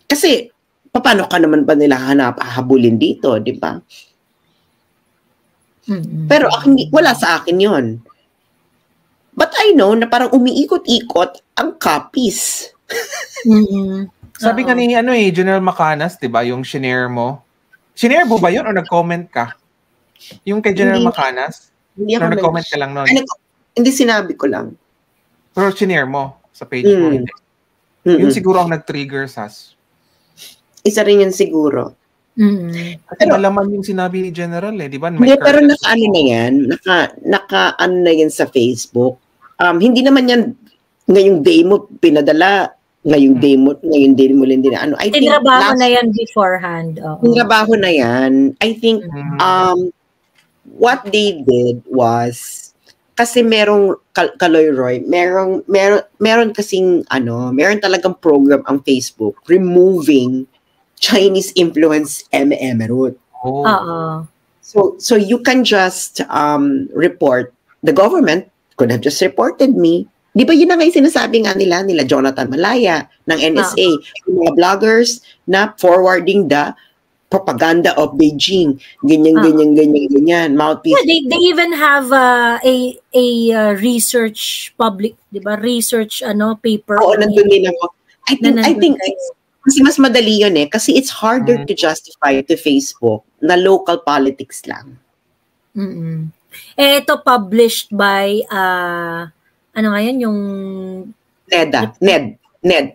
Speaker 2: Kasi, paano ka naman ba nila habulin dito, di ba? Pero wala sa akin yun. But I know na parang umiikot-ikot ang copies.
Speaker 3: Sabi nga ni General Macanas, 'di ba, yung shinare mo. Shinare mo ba 'yun o nag-comment ka? Yung kay General Macanas?
Speaker 2: Hindi ako
Speaker 3: nag-comment ka lang noon.
Speaker 2: Hindi, sinabi ko lang.
Speaker 3: Pero shinare mo sa page mo. Yun siguro ang nag-trigger, Sas.
Speaker 2: Isa rin yun siguro.
Speaker 3: Kasi malaman yung sinabi ni General di ba?
Speaker 2: Hindi, pero naka-ano na yan. Naka-ano na yan sa Facebook. Hindi naman yan ngayong day mo pinadala, ngayong day mo lang din.
Speaker 1: Tinrabaho na yan beforehand.
Speaker 2: Tinrabaho na yan. I think what they did was, kasi merong Kaloy Roy, meron kasing meron talagang program ang Facebook removing Chinese influence Root. So you can just report. The government could have just reported me. Di ba yun na nga yung sinasabi nga nila Jonathan Malaya ng NSA, yung mga bloggers na forwarding the propaganda of Beijing. Ganyan. Mouthpiece.
Speaker 1: Yeah, they even have a research public, di ba? Research paper.
Speaker 2: Oo, nandun din ako. I think kasi mas madali yun kasi it's harder to justify to Facebook na local politics lang.
Speaker 1: Ito published by yung
Speaker 2: NED,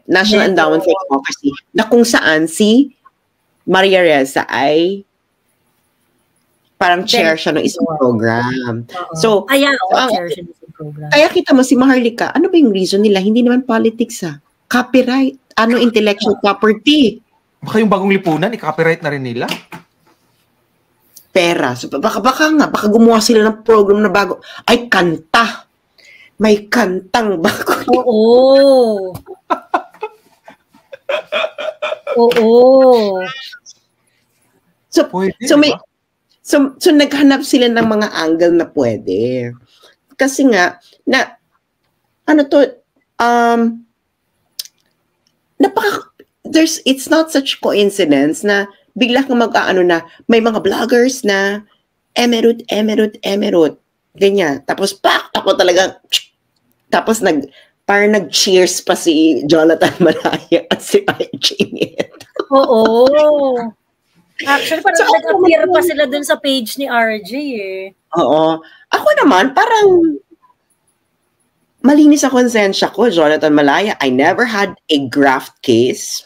Speaker 2: National Endowment for Democracy, na kung saan si Maria Reza ay parang chair siya ng isang program. So,
Speaker 1: chair siya ng isang program.
Speaker 2: Kaya kita mo si Maharlika, ano ba yung reason nila? Hindi naman politics copyright, intellectual property.
Speaker 3: Baka yung bagong lipunan, i-copyright na rin nila?
Speaker 2: Pera. So, baka gumawa sila ng program na bago. Ay, kanta. May kantang bago.
Speaker 1: Oo.
Speaker 2: So naghanap sila ng mga angle na pwede. Kasi nga, it's not such coincidence na bigla kang mag-aano na may mga vloggers na emerald. Ganyan. Tapos, ako talaga, tapos parang nag-cheers pa si Jonathan Malaya at si RJ Nieto.
Speaker 1: Oo. Actually, parang nag-appear pa sila dun sa page ni RJ eh.
Speaker 2: Oo. Ako naman, parang malinis sa konsensya ko, Jonathan Malaya. I never had a graft case.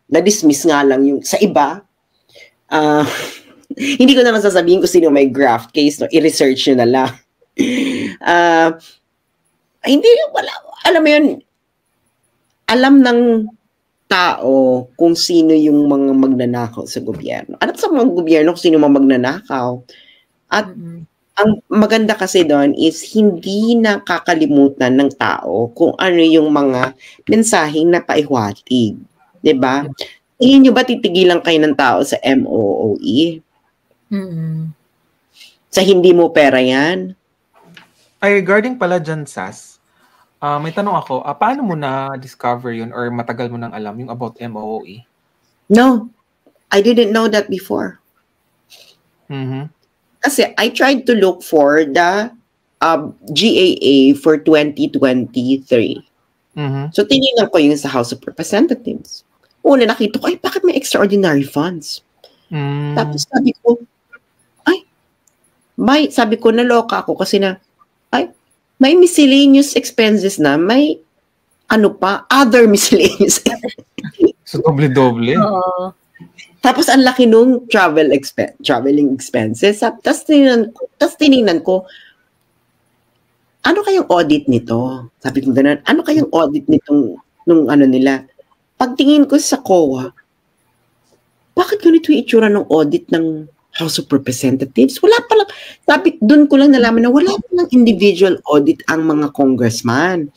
Speaker 2: Na-dismiss nga lang yung sa iba. Hindi ko naman sasabihin kung sino may graft case. No? I-research nyo na lang. Hindi, wala. Alam mo yun, alam ng tao kung sino yung mga magnanakaw sa gobyerno. Alam sa mga gobyerno kung sino mga magnanakaw. At ang maganda kasi doon is hindi nakakalimutan ng tao kung ano yung mga mensaheng napaiwatig. Diba? Tingin nyo ba titigilan kayo ng tao sa MOOE? Sa hindi mo pera yan?
Speaker 3: Ay, regarding pala dyan, Sas, may tanong ako, paano mo na-discover yun or matagal mo nang alam yung about MOOE?
Speaker 2: No, I didn't know that before. Kasi I tried to look for the GAA for 2023. So, tinignan ko yung sa House of Representatives. Una, nakita ko, bakit may extraordinary funds? Tapos sabi ko, sabi ko, naloka ako kasi may miscellaneous expenses na, may other miscellaneous
Speaker 3: So, doble-doble.
Speaker 1: Oo.
Speaker 2: Tapos, ang laki nung traveling expenses. Tapos, tinignan ko, ano kayang audit nito? Sabi ko ganun, ano kayang audit nitong, nung nila? Pagtingin ko sa COA, bakit ganito yung itsura ng audit ng House of Representatives? Wala palang, doon ko lang nalaman na wala palang individual audit ang mga congressman.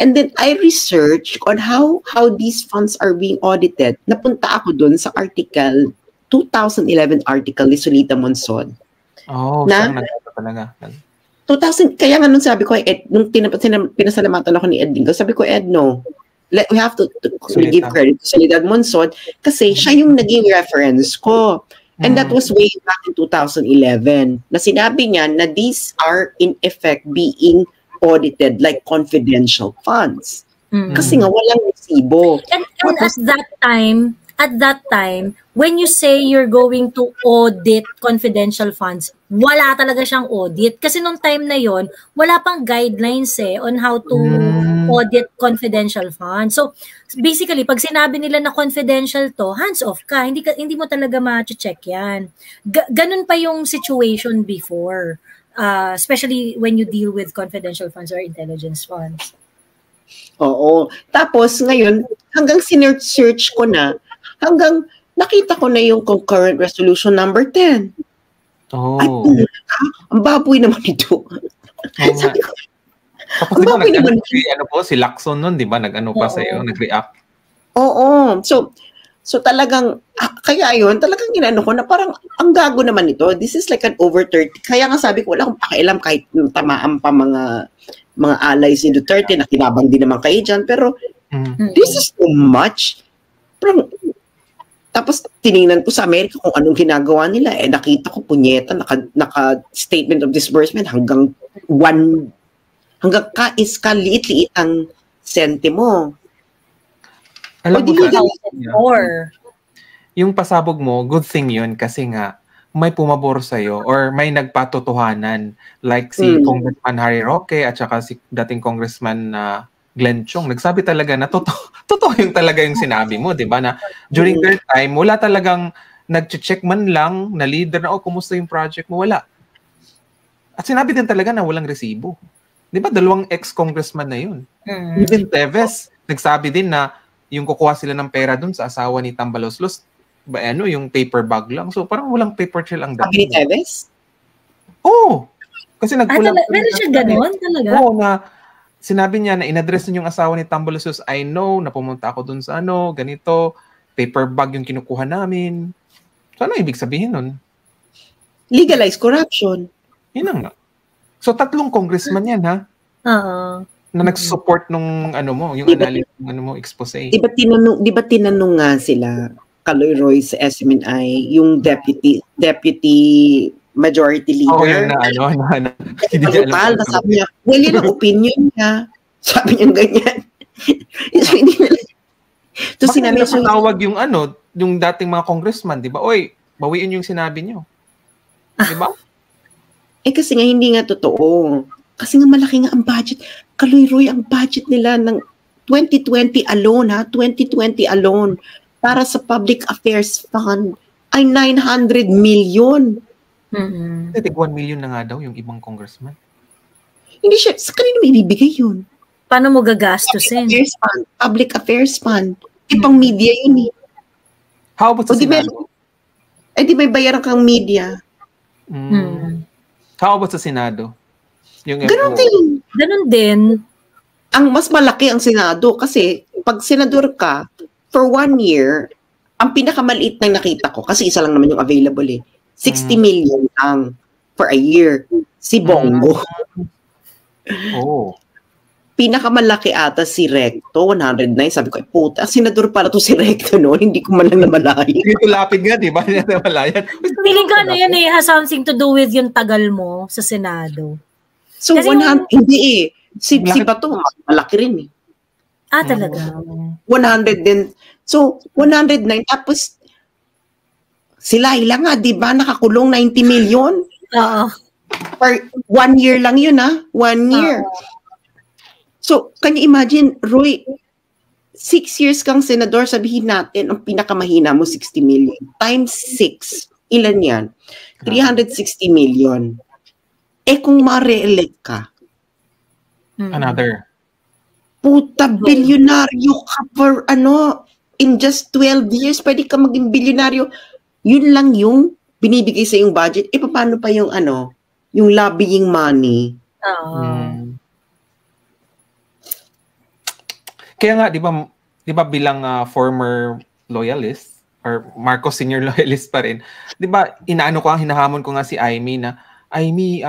Speaker 2: And then I researched on how these funds are being audited. Napunta ako doon sa article, 2011 article ni Solita Monson.
Speaker 3: Oh, saan nagpunta talaga?
Speaker 2: 2000, kaya nga nung sabi ko, nung pinasalamatan ako ni Ed Dingo, sabi ko, Ed, no, we have to give credit to Solidad Monson kasi siya yung naging reference ko. And that was way back in 2011 na sinabi niya na these are in effect being audited like confidential funds. Kasi nga walang resibo.
Speaker 1: And at that time, when you say you're going to audit confidential funds, wala talaga siyang audit. Kasi nung time na yon, wala pang guidelines on how to audit confidential funds. So, basically, pag sinabi nila na confidential to, hands off ka. Hindi mo talaga ma-check yan. Ganun pa yung situation before. Especially when you deal with confidential funds or intelligence funds.
Speaker 2: Oo. Tapos, ngayon, hanggang sinearch ko na, hanggang nakita ko na yung concurrent resolution number 10.
Speaker 3: Oh.
Speaker 2: Ay, ang baboy naman ito. Sabi ko,
Speaker 3: tapos di ba si Lacson nun, di ba? Nag-ano pa sa'yo, nag-react.
Speaker 2: Oo. So talagang, kaya yun, talagang ginano ko na parang, ang gago naman ito. This is like an over 30. Kaya nga sabi ko, wala akong pakialam kahit tamaan pa mga allies ni Duterte, na kinabang din naman kayo dyan. Pero, this is too much. Parang, tapos tiningnan ko sa Amerika kung anong ginagawa nila. Nakita ko, punyeta, naka-statement of disbursement hanggang liit-liit ang sentimo.
Speaker 3: Alam mo, yung pasabog mo, good thing yun kasi nga, may pumabor sa'yo or may nagpatotohanan like si Congressman Harry Roque at saka si dating Congressman Glenn Chong. Nagsabi talaga na totoo yung talaga yung sinabi mo, di ba? Na during their time, wala talagang nag-check man lang na leader na, kumusta yung project mo? Wala. At sinabi din talaga na walang resibo. Di ba? 2 ex-congressman na yun. Even Teves, nagsabi din na yung kukuha sila ng pera dun sa asawa ni Tambaloslos, yung paper bag lang. So parang walang paper trail ang
Speaker 2: dapat. Sabi ni Teves?
Speaker 3: Oo. Kasi nagkulang.
Speaker 1: Meron siya ganun talaga?
Speaker 3: Oo, na sinabi niya na in-address niya yung asawa ni Tambaloslos, I know, na pumunta ako dun sa ganito, paper bag yung kinukuha namin. So ano ibig sabihin nun?
Speaker 2: Legalize corruption.
Speaker 3: Yun na nga. So 3 congressman yan, ha?
Speaker 1: Oo.
Speaker 3: Na nag-support nung ano mo, yung analysis ng ano mo, expose.
Speaker 2: Di ba tinanong nga sila, Kaloy Roy sa SMNI, yung deputy majority leader.
Speaker 3: Oh, yun na ano. Hindi niya alam.
Speaker 2: Sabi niya, well, yun ang opinion niya. Sabi niya ganyan. So, hindi na lang. So, sinabi niya,
Speaker 3: tawag yung ano, yung dating mga congressman, di ba? Oy, bawiin yung sinabi niyo. Di ba?
Speaker 2: Kasi nga hindi nga totoo. Kasi nga malaki nga ang budget. Kaloy Roy, ang budget nila ng 2020 alone, ha? 2020 alone, para sa Public Affairs Fund, ay 900 million.
Speaker 1: Mm-hmm.
Speaker 3: 1 million na nga daw yung ibang congressman.
Speaker 2: Hindi siya, sa kanino may ibibigay yun?
Speaker 1: Paano mo gagastusin?
Speaker 2: Public Affairs Fund. Pang media yun eh.
Speaker 3: How about sa Senado?
Speaker 2: Di may bayaran kang media.
Speaker 3: How about sa Senado? Yung
Speaker 1: Ganun din.
Speaker 2: Ang mas malaki ang Senado kasi pag senador ka, for 1 year, ang pinakamaliit na nakita ko, kasi isa lang naman yung available 60 million lang for a year. Si Bongo.
Speaker 3: Oh.
Speaker 2: Pinakamalaki ata si Recto, 109. Sabi ko, puta, senador pala to si Recto noon. Hindi ko man lang namalayan.
Speaker 3: Hindi lapid nga, di ba? Hindi namalayan.
Speaker 1: Feeling ko ano yan has something to do with yung tagal mo sa Senado.
Speaker 2: So,
Speaker 1: kasi
Speaker 2: 100, hindi Si Pato, malaki rin
Speaker 1: talaga.
Speaker 2: 100 din. So, 109. Tapos, sila ilang nga, di ba? Nakakulong 90 million.
Speaker 1: Oo.
Speaker 2: For 1 year lang yun, 1 year. So, can you imagine, Roy, 6 years kang senador, sabihin natin, ang pinakamahina mo, 60 million. Times 6. Ilan yan? 360 million. Kung ma-re-elect ka,
Speaker 3: another.
Speaker 2: Puta, bilyonaryo ka for in just 12 years, pwede ka maging bilyonaryo. Yun lang yung binibigay sa yung budget. Paano pa yung yung lobbying money?
Speaker 3: Kaya nga, di ba bilang former loyalist or Marcos senior loyalist pa rin, di ba hinahamon ko nga si Aimee na, Aimee,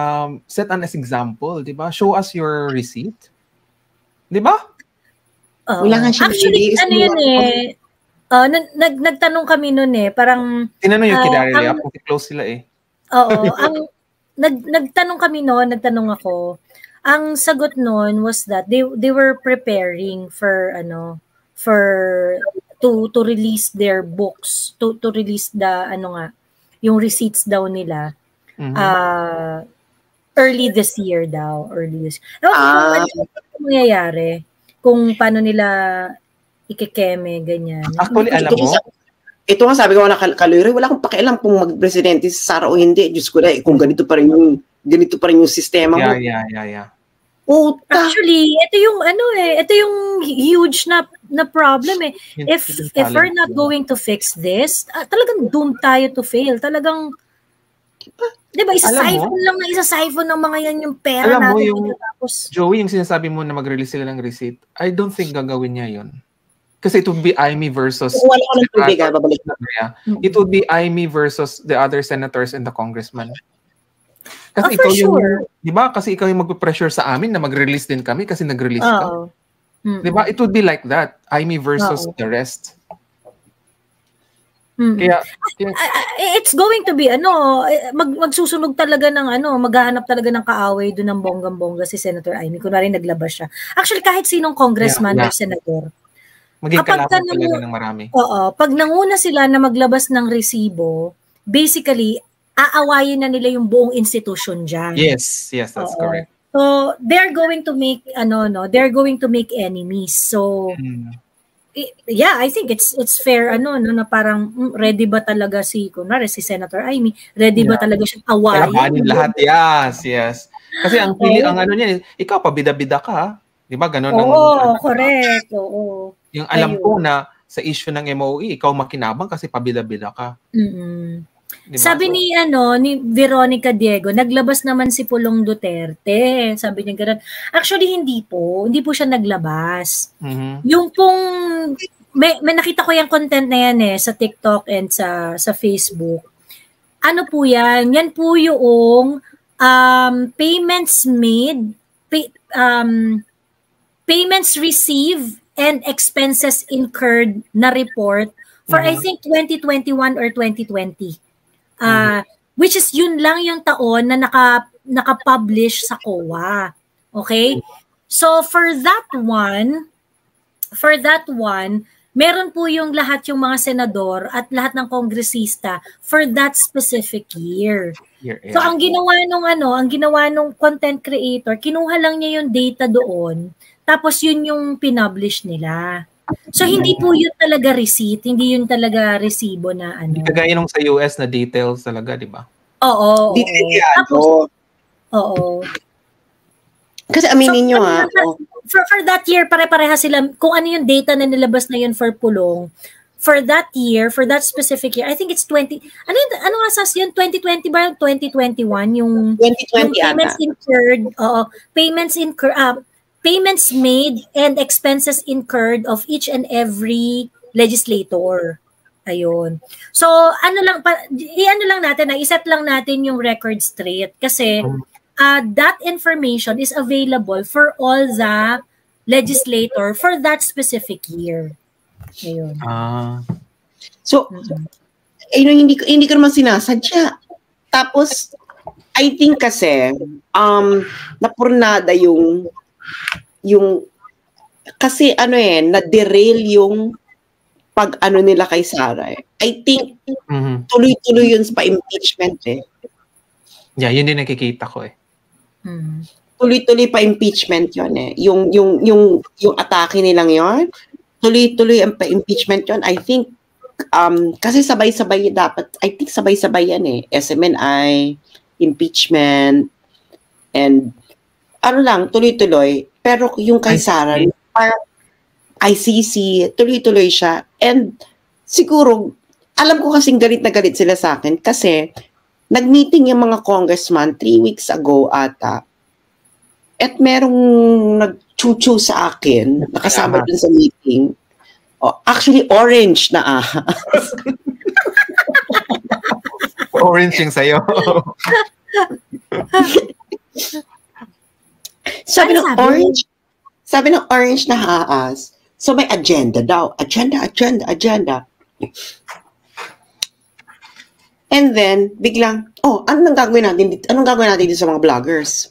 Speaker 3: set an example, di ba? Show us your receipt. Di ba?
Speaker 2: Wala nga siya.
Speaker 1: Actually, nagtanong kami noon parang
Speaker 3: tinanong yung kay Daryl kasi close sila
Speaker 1: Oo, nagtanong kami noon, nagtanong ako. Ang sagot noon was that they were preparing for to release their books, to release the yung receipts daw nila. Early this year daw, ano mangyayari kung paano nila ikikeme, ganyan.
Speaker 3: Actually, alam mo,
Speaker 2: ito nga sabi ko na Kaloy Roy, wala akong pakialam kung mag-presidente si Sara o hindi. Diyos ko na, kung ganito pa rin yung sistema mo.
Speaker 3: Yeah.
Speaker 2: Puta.
Speaker 1: Actually, ito yung huge na problem If we're not going to fix this, talagang doomed tayo to fail. Talagang, di ba, isa-siphon ng mga yan yung pera
Speaker 3: alam
Speaker 1: natin.
Speaker 3: Mo, Joey, yung sinasabi mo na mag-release sila ng receipt, I don't think gagawin niya yun. Kasi it would be Aimee versus it would be Aimee versus the other senators and the congressman. Kasi ikaw yung, di ba? Kasi ikaw yung magpe-pressure sa amin na mag-release din kami kasi nag-release ka. Di ba? It would be like that. Aimee versus the rest. Kaya
Speaker 1: it's going to be magsusunog talaga ng maghahanap talaga ng kaaway doon ng bonggang-bongga si Senator Aimee kunwari naglabas siya. Actually, kahit sinong congressman or senador,
Speaker 3: maging kalaban talaga ng marami.
Speaker 1: Oo. Pag nanguna sila na maglabas ng resibo, basically, aawayin na nila yung buong institution dyan.
Speaker 3: Yes, that's correct.
Speaker 1: So, they're going to make, they're going to make enemies. So, yeah, I think it's fair, na parang, ready ba talaga kunwari si Senator Aimee, ready ba talaga siyang awayin?
Speaker 3: Kalabanin lahat, yes. Kasi ang niya, ikaw, pabida-bida ka, di ba? Ganon
Speaker 1: correct. Oo.
Speaker 3: Yung alam ko na sa issue ng MOE, ikaw makinabang kasi pabida-bida ka.
Speaker 1: Diba? Sabi ni Veronica Diego, naglabas naman si Pulong Duterte. Sabi niya gano'n. Actually, hindi po siya naglabas. Yung pong may nakita ko yung content na yan sa TikTok and sa Facebook. Ano po yan? Yan po yung payments made, payments received and expenses incurred na report for I think 2021 or 2020. Which is yun lang yung taon na naka-publish sa COA. Okay? So for that one, meron po yung lahat yung mga senador at lahat ng kongresista for that specific year. So ang ginawa nung content creator, kinuha lang niya yung data doon, tapos yun yung pinublish nila. So hindi po yun talaga receipt, hindi yun talaga resibo na ano.
Speaker 3: Kagaya nung sa US na details talaga, di ba?
Speaker 1: Oo. Tapos, oo.
Speaker 2: Kasi aminin nyo
Speaker 1: For that year, pare-pareha sila. Kung ano yung data na nilabas na yun for pulong, for that year, for that specific year, I think it's 20, ano asas yun? 2020 ba? 2021? Yung
Speaker 2: 2020
Speaker 1: payments incurred, payments made and expenses incurred of each and every legislator. Ayun. So, i-ano lang natin, iset lang natin yung record straight kasi that information is available for all the legislator for that specific year. Ayun.
Speaker 2: So, hindi ko naman sinasadya. Tapos, I think kasi, napurnada yung kasi na-derail yung pag-ano nila kay Sara. I think, tuloy-tuloy yun sa pa-impeachment
Speaker 3: Yeah, yun din nakikita ko
Speaker 2: Tuloy-tuloy pa impeachment 'yon Yung atake nilang 'yon, tuloy-tuloy ang pa-impeachment 'yon. I think kasi sabay-sabay dapat. I think sabay-sabay yan SMNI, impeachment, and tuloy-tuloy. Pero yung kay Sara, ICC, tuloy-tuloy siya. And siguro, alam ko kasing galit na galit sila sa akin kasi nag-meeting yung mga congressman 3 weeks ago ata. At merong nag-chuchu sa akin, nakasama dun sa meeting. Actually, orange na ahas.
Speaker 3: Orange yung sayo.
Speaker 2: Sabi ng orange na ahas. So may agenda daw. Agenda. And then, biglang, anong gagawin natin dito? Anong gagawin natin dito sa mga vloggers?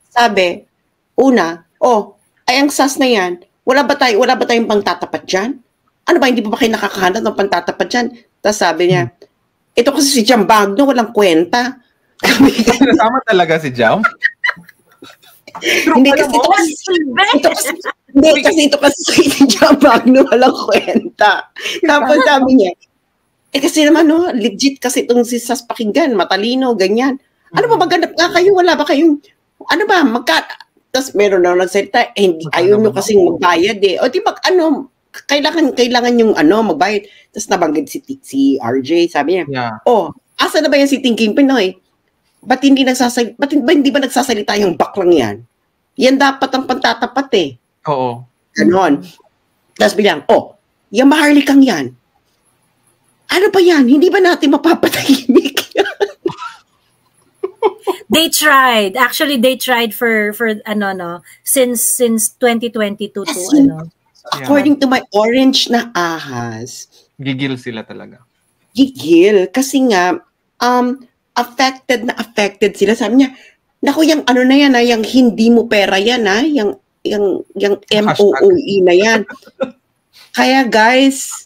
Speaker 2: Sabi, una, ay ang SAS na yan, wala ba tayong pangtatapat dyan? Ano ba, hindi pa ba kayo nakakahanap ng pangtatapat dyan? Tapos sabi niya, ito kasi si Jam Bagno, walang kwenta.
Speaker 3: Nasama talaga si Jam?
Speaker 2: Hindi kasi ito kasi si Jam Bagno, walang kwenta. Tapos sabi niya, kasi naman, legit kasi itong si SAS pakinggan, matalino, ganyan. Ano ba, maghanap nga kayo? Wala ba kayong, tapos meron na nagsalita, ayaw nyo kasing magbayad O di kailangan yung magbayad. Tapos nabanggit si RJ, sabi niya, asa na ba yan si Thinking Pinoy? Ba't hindi ba nagsasalita yung baklang yan? Yan dapat ang pantatapat
Speaker 3: Oo.
Speaker 2: Ganon. Tapos bilang, yung maharlikang yan, ano ba yan? Hindi ba natin mapapatahimik yan?
Speaker 1: They tried. Actually, they tried for since 2022 to
Speaker 2: According to my orange na ahas,
Speaker 3: gigil sila talaga.
Speaker 2: Gigil kasi nga affected sila. Sabi niya, naku, yung na yan yung hindi mo pera yan yung MOOE na yan. Kaya guys,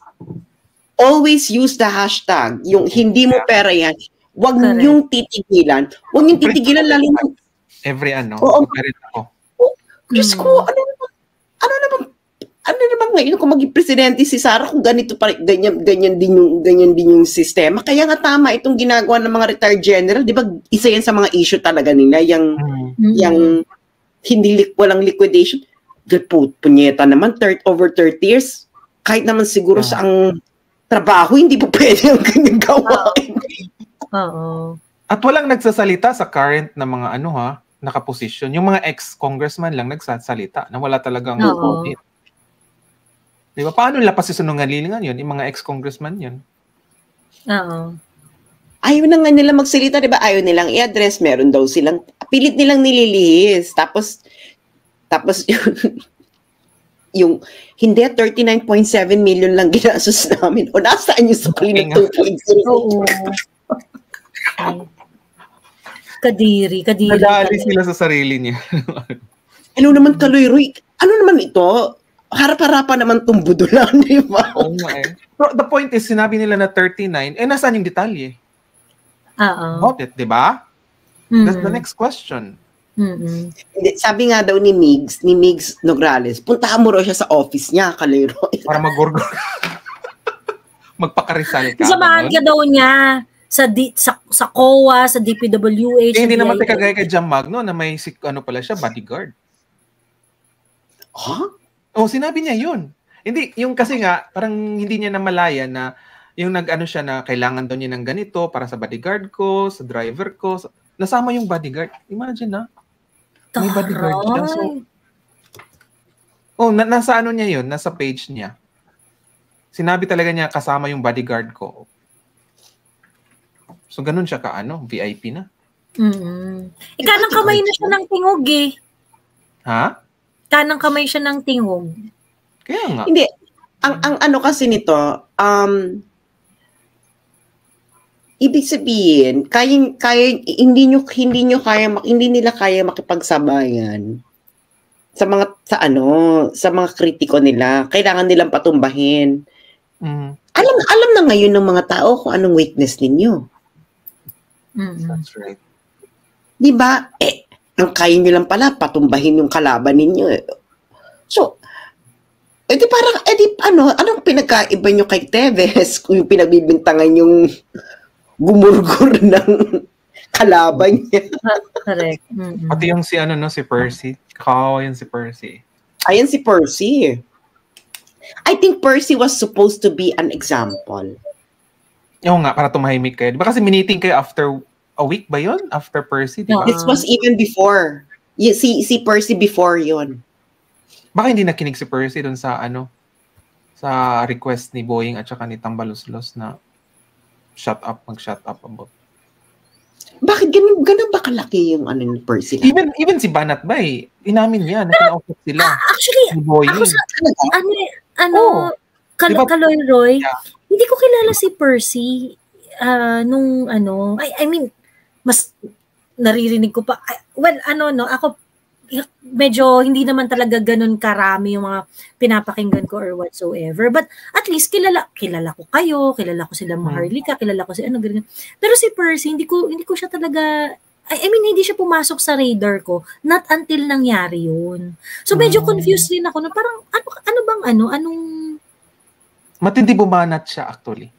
Speaker 2: always use the hashtag. Yung hindi mo pera yan. Huwag niyong titigilan. Huwag niyong titigilan lalo na.
Speaker 3: Every parent ako.
Speaker 2: Diyos ko, ano naman ngayon kung maging presidente si Sara kung ganito pa ganyan din yung sistema. Kaya nga tama itong ginagawa ng mga retired general, 'di ba? Isa yan sa mga issue talaga nila, yung walang liquidation. Punyeta naman over 30 years. Kahit naman siguro sa ang trabaho, hindi po pwede ang ganyan gawain.
Speaker 1: Oo.
Speaker 3: At walang nagsasalita sa current na mga nakaposisyon. Yung mga ex-congressman lang nagsasalita na wala talagang audit. Di ba? Paano nila pasisunungalingan yun? Yung mga ex-congressman yun.
Speaker 1: Oo.
Speaker 2: Ayaw na nga nila magsalita, di ba? Ayaw nilang i-address. Meron daw silang, pilit nilang nililihis. Tapos yung hindi, 39.7 million lang ginastos namin. O nasaan yung sukli ng 2.0?
Speaker 1: Oo. Kadiri.
Speaker 3: Nadali sila sa sarili niya.
Speaker 2: Ano naman, Kaloy-Roy? Ano naman ito? Harap-harapan naman itong budulan, di ba?
Speaker 3: Oo nga eh. So, the point is, sinabi nila na 39, nasaan yung detalye?
Speaker 1: Oo.
Speaker 3: About it, di ba? That's the next question.
Speaker 2: Sabi nga daw ni Migs Nograles, puntahan mo raw siya sa office niya, Kaloy-Roy.
Speaker 3: Para mag-gurgur. Magpakarisal ka.
Speaker 1: Samahan ka daw niya sa COA, sa DPWH.
Speaker 3: Hindi naman kagaya kay Jam Magno na may pala siya, bodyguard.
Speaker 2: Huh?
Speaker 3: Oh, sinabi niya yun. Hindi, yung kasi nga, parang hindi niya namalaya na yung nag-ano siya na kailangan daw niya ng ganito para sa bodyguard ko, sa driver ko. Nasama yung bodyguard. Imagine na. May bodyguard siya. So, nasa ano niya yun? Nasa page niya. Sinabi talaga niya kasama yung bodyguard ko. So, ganun siya VIP na.
Speaker 1: Kanang kamay na siya ng tingog eh.
Speaker 3: Ha?
Speaker 1: Kanang kamay siya ng tingog.
Speaker 3: Kaya nga.
Speaker 2: Hindi. Ang ano kasi nito, ibig sabihin, hindi nila kaya makipagsabayan sa mga kritiko nila. Kailangan nilang patumbahin. Alam na ngayon ng mga tao kung anong weakness ninyo.
Speaker 3: That's right.
Speaker 2: Di ba? Ang kaya nyo lang pala, patumbahin yung kalaban ninyo. So, anong pinagkaiba nyo kay Teves kung yung pinagbibintangan yung gumurgur ng kalaban niya?
Speaker 1: Correct.
Speaker 3: Pati yung si Percy. Kakawa yun si Percy.
Speaker 2: Ayan si Percy. I think Percy was supposed to be an example.
Speaker 3: Oo nga, para tumahimik kayo. Diba kasi miniting kayo after a week ba yun? After Percy, diba?
Speaker 2: It was even before. Si Percy before yun.
Speaker 3: Baka hindi nakinig si Percy dun sa sa request ni Boying at saka ni Tambaluslos na mag-shut up about.
Speaker 2: Bakit ganun ba kalaki yung ni Percy?
Speaker 3: Even si Banat ba inamin niya na kinausap sila.
Speaker 1: Actually,
Speaker 3: ni Boying.
Speaker 1: Ako Kaloy-Roy, hindi ko kilala si Percy I mean, mas naririnig ko pa. Ako medyo hindi naman talaga ganun karami yung mga pinapakinggan ko or whatsoever. But at least kilala ko kayo, kilala ko sila Maharlika, kilala ko si ganyan. Pero si Percy, hindi ko siya talaga, I mean, hindi siya pumasok sa radar ko not until nangyari yun. So medyo confused din ako na parang anong
Speaker 3: matindi bumanat siya actually.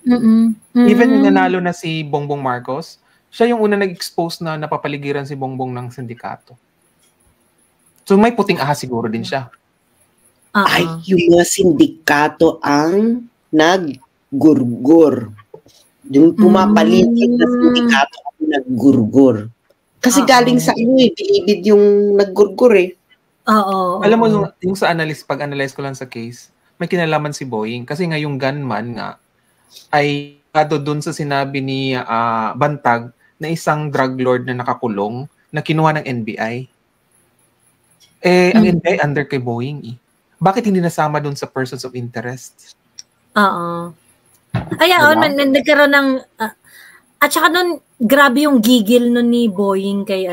Speaker 3: Even yung nanalo na si Bongbong Marcos, siya yung una nag-expose na napapaligiran si Bongbong ng sindikato. So may puting ahas siguro din siya.
Speaker 2: Ay, yung mga sindikato ang naggurgur. Yung pumapaligid na sindikato ang naggurgur. Kasi galing sa bilibid yung naggurgur eh.
Speaker 1: Oo.
Speaker 3: Alam mo, yung sa pag-analyze ko lang sa case, may kinalaman si Boying. Kasi nga yung gunman nga, ay doon sa sinabi ni Bantag na isang drug lord na nakakulong na kinuha ng NBI. Ang NBI under kay Boying Bakit hindi nasama doon sa persons of interest?
Speaker 1: Oo. Nagkaroon ng at saka nun, grabe yung gigil nun ni Boying kay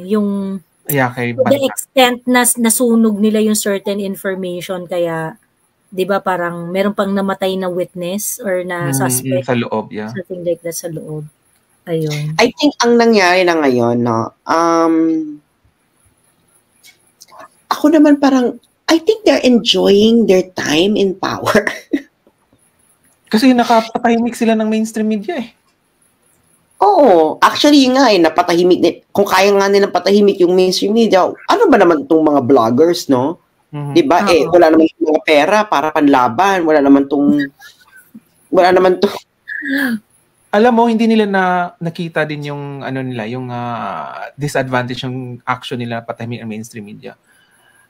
Speaker 1: yung
Speaker 3: kay
Speaker 1: to the extent na nasunog nila yung certain information kaya 'di ba parang meron pang namatay na witness or na suspect
Speaker 3: sa loob,
Speaker 1: something like that sa loob. Ayun.
Speaker 2: I think ang nangyari na ngayon, ako naman parang, I think they're enjoying their time in power.
Speaker 3: Kasi nakapatahimik sila ng mainstream media
Speaker 2: Oo. Actually, napatahimik. Kung kaya nga nilang patahimik yung mainstream media, ano ba naman itong mga vloggers, no? Diba? Wala naman yung mga pera para panlaban. Wala naman tong
Speaker 3: Alam mo, hindi nila nakita din yung yung disadvantage yung action nila patahimik ang mainstream media.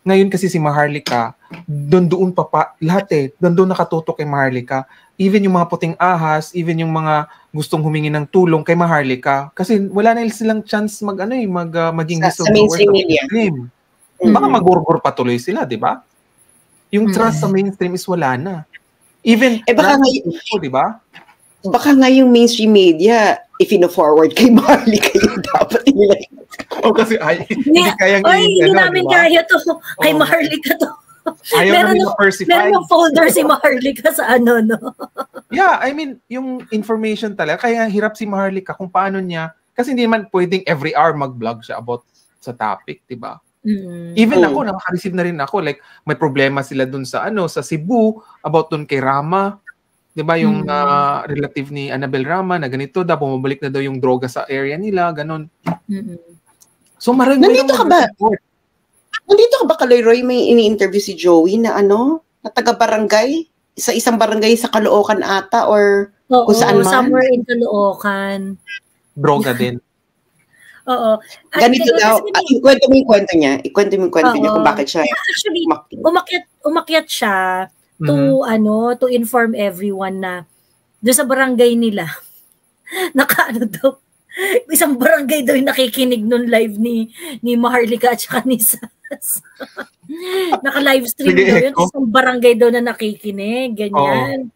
Speaker 3: Ngayon kasi si Maharlika, doon lahat doon nakatutok kay Maharlika. Even yung mga puting ahas, even yung mga gustong humingi ng tulong kay Maharlika. Kasi wala na silang chance maging
Speaker 2: sa mainstream media.
Speaker 3: Baka magurgur patuloy sila, di ba? Yung trust sa mainstream is wala na. Even,
Speaker 2: baka
Speaker 3: di ba?
Speaker 2: Baka nga yung mainstream media, if ino-forward kay Maharlika yung dapat nila.
Speaker 3: Kasi hindi kayang
Speaker 1: hindi namin kaya to. Kay Maharlika to.
Speaker 3: Ayaw namin ma-persify.
Speaker 1: Meron folder si Maharlika sa no?
Speaker 3: Yeah, I mean, yung information talaga, kaya hirap si Maharlika kung paano niya, kasi hindi man pwedeng every hour mag-vlog siya about sa topic, di ba? Even ako, nakaka-receive na rin ako, like, may problema sila dun sa sa Cebu, about dun kay Rama, di ba, yung relative ni Annabel Rama, na ganito daw, bumabalik na daw yung droga sa area nila, ganon. So, marami
Speaker 2: nandito ka ba? Nandito ka ba, Kaloy-Roy, may ini-interview si Joey na na taga-barangay? Sa isang barangay sa Caloocan ata or kung saan man?
Speaker 1: Somewhere in Caloocan.
Speaker 3: Droga din.
Speaker 1: Oo.
Speaker 2: Ganito daw, ikwento mo yung kwento niya. Ikwento mo yung kwento niya kung bakit siya.
Speaker 1: Actually, umakyat siya to inform everyone na doon sa barangay nila, daw, isang barangay daw yung nakikinig nun live ni Maharlika at saka ni Sas. Naka-live stream daw yun. Isang barangay daw na nakikinig. Ganyan.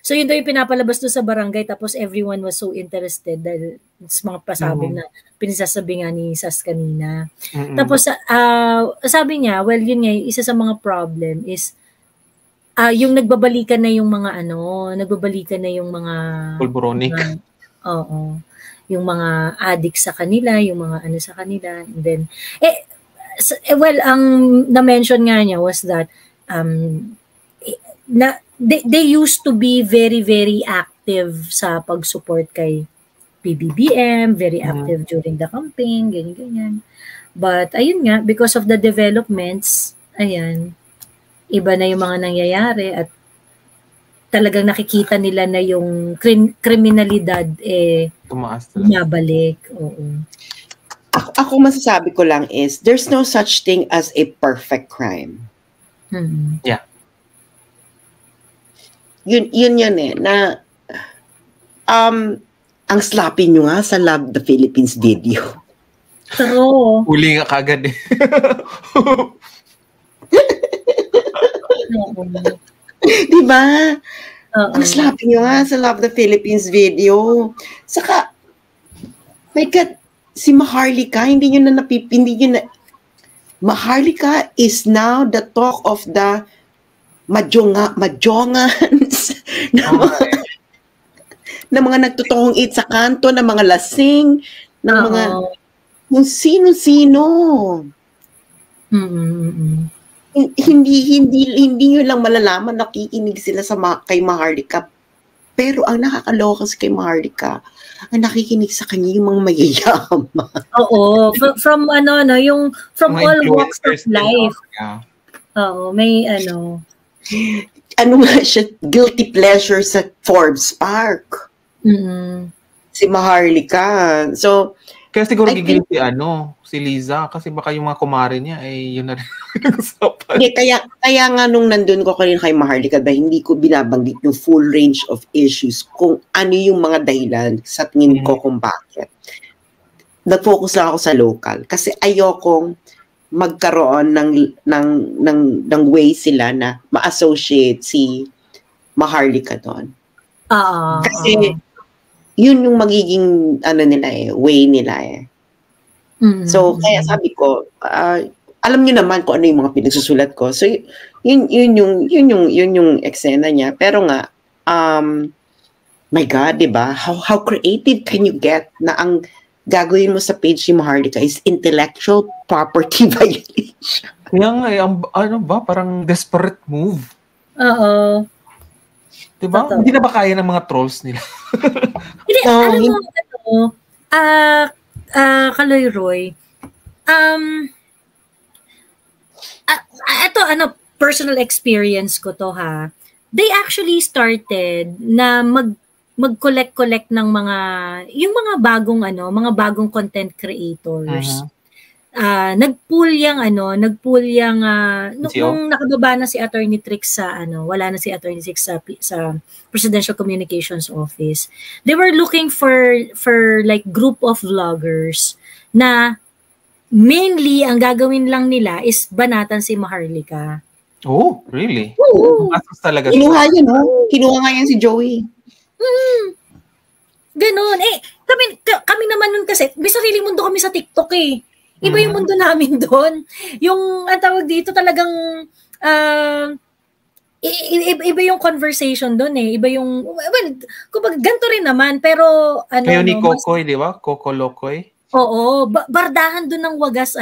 Speaker 1: So yun daw yung pinapalabas doon sa barangay, tapos everyone was so interested dahil sa mga pasabing na pinisasabi nga ni Sas kanina. Tapos sabi niya, well yun nga, isa sa mga problem is yung nagbabalikan na yung mga
Speaker 3: pulboronic.
Speaker 1: Yung mga addict sa kanila, yung mga sa kanila. And then, ang na-mention nga niya was that they used to be very, very active sa pag-support kay PBBM, very active during the campaign, ganyan. But, ayun nga, because of the developments, iba na yung mga nangyayari at talagang nakikita nila na yung kriminalidad bumabalik. Oo.
Speaker 2: Ako masasabi ko lang is there's no such thing as a perfect crime.
Speaker 3: Yeah.
Speaker 2: Yun na ang sloppy nyo nga sa Love the Philippines video.
Speaker 1: True.
Speaker 3: Huli nga kagad
Speaker 2: Diba? Ang sloppy nyo nga sa Love the Philippines video. Saka, my God, si Maharlika, hindi nyo na Maharlika is now the talk of the majongans na mga nagtutong eat sa kanto, na mga lasing, ng mga kung sino-sino. Hindi nyo lang malalaman, nakikinig sila kay Maharlika. Pero ang nakakaloka kay Maharlika, ang nakikinig sa kanya yung mga mayayaman.
Speaker 1: Oo, from from all walks of life. Oo, may
Speaker 2: nga siya, guilty pleasure sa Forbes Park. Si Maharlika. So,
Speaker 3: kaya siguro gigilty si Liza, kasi baka yung mga kumare niya yun na rin nag-usapan.
Speaker 2: Kaya nga nung nandun ko kanina kay Maharlika, dahil hindi ko binabanggit yung full range of issues kung ano yung mga dahilan sa tingin ko kung bakit. Nag-focus lang ako sa local kasi ayokong magkaroon ng way sila na ma-associate si Maharlika doon. Kasi yun yung magiging way nila So, kaya sabi ko, alam niyo naman kung ano yung mga pinagsusulat ko. So, yun yung eksena niya. Pero nga, my God, diba? How creative can you get na ang gagawin mo sa page ni Maharlika is intellectual property violation?
Speaker 3: Kaya nga, parang desperate move.
Speaker 1: Oo.
Speaker 3: Diba? Hindi na ba kaya ng mga trolls nila?
Speaker 1: Hindi, alam mo, Kaloy-Roy, ito, personal experience ko to ha. They actually started na mag-collect ng mga bagong content creators. nagpool yung nung nakababa na si Attorney Trix sa wala na si Attorney Trix sa Presidential Communications Office. They were looking for like group of vloggers na mainly ang gagawin lang nila is banatan si Maharlika.
Speaker 3: Oh, really?
Speaker 1: Oo.
Speaker 3: Masos talaga.
Speaker 2: Kinuha yan, no? Kinuha nga yan si Joey.
Speaker 1: Ganon. Kami naman nun kasi, may sariling mundo kami sa TikTok eh. Iba yung mundo namin doon. Yung, ang tawag dito talagang, iba yung conversation doon eh. Iba yung, well, kumbaga, ganito rin naman, pero,
Speaker 3: kayo ni Kokoy, di ba? Coco Locoy?
Speaker 1: Oo, bardahan doon ng wagas,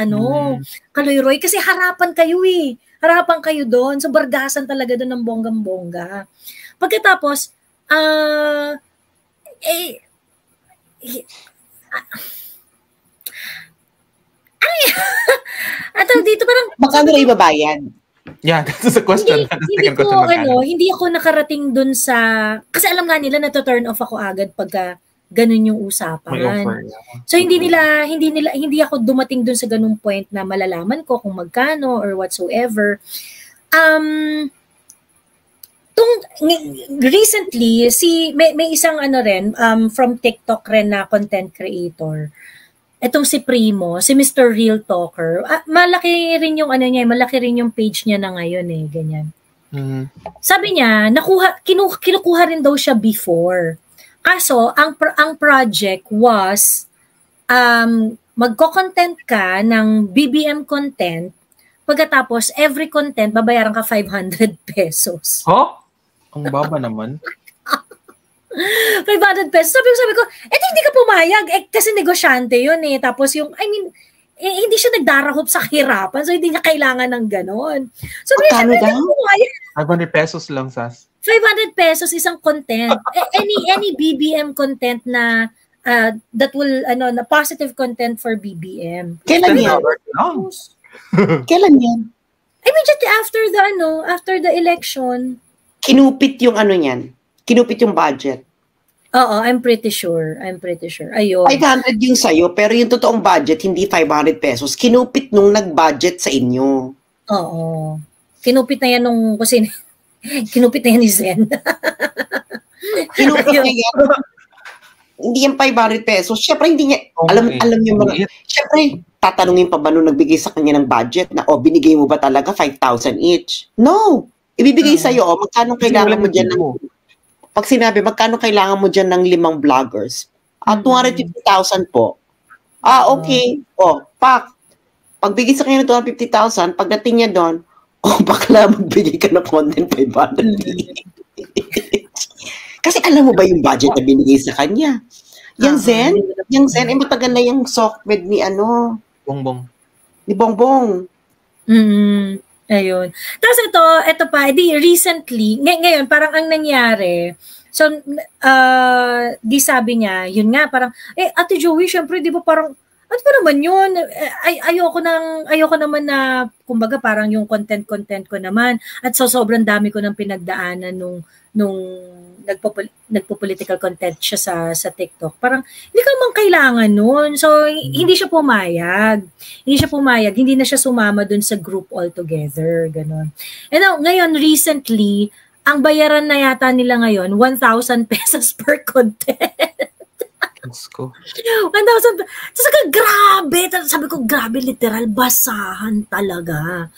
Speaker 1: Kaloy-Roy, kasi harapan kayo eh. Harapan kayo doon. So, bardasan talaga doon ng bonggang-bongga. Pagkatapos, dito parang
Speaker 2: baka na ibabayad.
Speaker 3: Yeah, that's the question.
Speaker 1: Hindi ako nakarating dun sa kasi alam nga nila na to turn off ako agad pagka ganun yung usapan. So hindi ako dumating dun sa ganung point na malalaman ko kung magkano or whatsoever. Recently may isang from TikTok rin na content creator. Etong si Primo, si Mr. Real Talker. Malaki rin yung malaki rin yung page niya na ngayon ganyan. Sabi niya, kinukuha rin daw siya before. Kaso ang project was magko-content ka ng BBM content. Pagkatapos every content babayaran ka 500 pesos.
Speaker 3: Oh? Ang baba naman.
Speaker 1: 500 pesos. Sabi ko, hindi ka pumayag. Kasi negosyante yun eh. Tapos hindi siya nagdarahop sa kahirapan. So, hindi niya kailangan ng ganon. So,
Speaker 2: magkano daw?
Speaker 3: 500 pesos lang, Sas.
Speaker 1: 500 pesos isang content. Any BBM content na that will, na positive content for BBM.
Speaker 2: Kailan yan? Kailan yan?
Speaker 1: Just after the election.
Speaker 2: Kinupit yung niyan. Kinupit yung budget.
Speaker 1: Oo, I'm pretty sure. Ayun.
Speaker 2: 500 yung sa'yo, pero yung totoong budget, hindi 500 pesos. Kinupit nung nag-budget sa inyo.
Speaker 1: Oo. Kinupit na yan kinupit na yan ni Zen.
Speaker 2: Kinupit na yan. Hindi yan 500 pesos. Siyempre, hindi niya, alam niyo mga, siyempre, tatanungin pa ba nung nagbigay sa kanya ng budget na, binigay mo ba talaga 5,000 each? No! Ibibigay sa'yo, magkano kailangan mo dyan ng pag sinabi, magkano kailangan mo dyan ng 5 vloggers? 250,000 po. Okay. Pagbigay sa kanya ng 250,000, pagdating niya doon, bakla magbigay ka ng content 500. Kasi alam mo ba yung budget na binigay sa kanya? Yung Zen, matagal na yung software ni
Speaker 3: Bongbong.
Speaker 2: Ni Bongbong.
Speaker 1: Ayun. Tapos ito pa, recently, ngayon, parang ang nangyari, so, di sabi niya, yun nga, parang, Ate Joey, syempre, di ba parang, ano pa naman yun? Ayoko naman na, kumbaga, parang yung content ko naman, at so sobrang dami ko ng pinagdaanan nung nagpo-political content siya sa TikTok. Parang, hindi ka naman kailangan nun. So, hindi siya pumayag. Hindi na siya sumama dun sa group altogether. Ganon. And now, ngayon, recently, ang bayaran na yata nila ngayon, 1,000 pesos per content.
Speaker 3: Let's go.
Speaker 1: 1,000 pesos. Tapos, grabe. Sabi ko, grabe, literal, basahan talaga.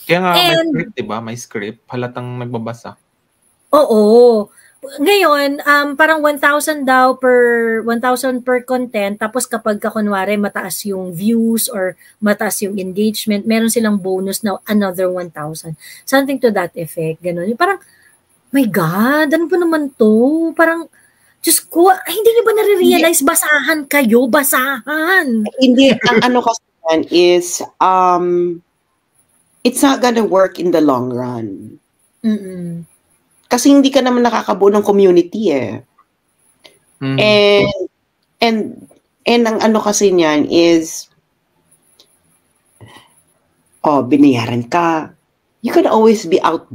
Speaker 3: Kaya nga, may script, diba? May script. Halatang nagbabasa.
Speaker 1: Oo. Ngayon, parang 1,000 daw per content, tapos kapag kunwari mataas yung views or mataas yung engagement, meron silang bonus na another 1,000. Something to that effect, ganun. Parang, my God, ano ba naman to? Parang, Diyos ko, hindi niyo ba nare-realize, basahan kayo, basahan?
Speaker 2: Hindi, ang kasi yan is, it's not gonna work in the long run. Kasi hindi ka naman nakakabuo ng community And ang kasi niyan is binayaran ka. You can always be out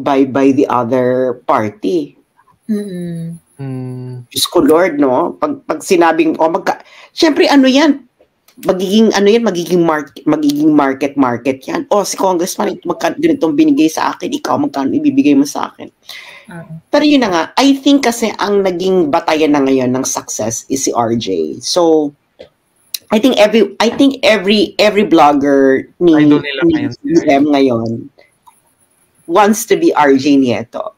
Speaker 2: by the other party. Diyos ko Lord, no? Pag sinabing, syempre yan, magiging market yan. Si congressman, ganitong binigay sa akin, ikaw magkano ibibigay mo sa akin. Pero yun na nga, I think kasi ang naging batayan na ngayon ng success is si RJ. So I think every blogger ni UM ngayon wants to be RJ Nieto.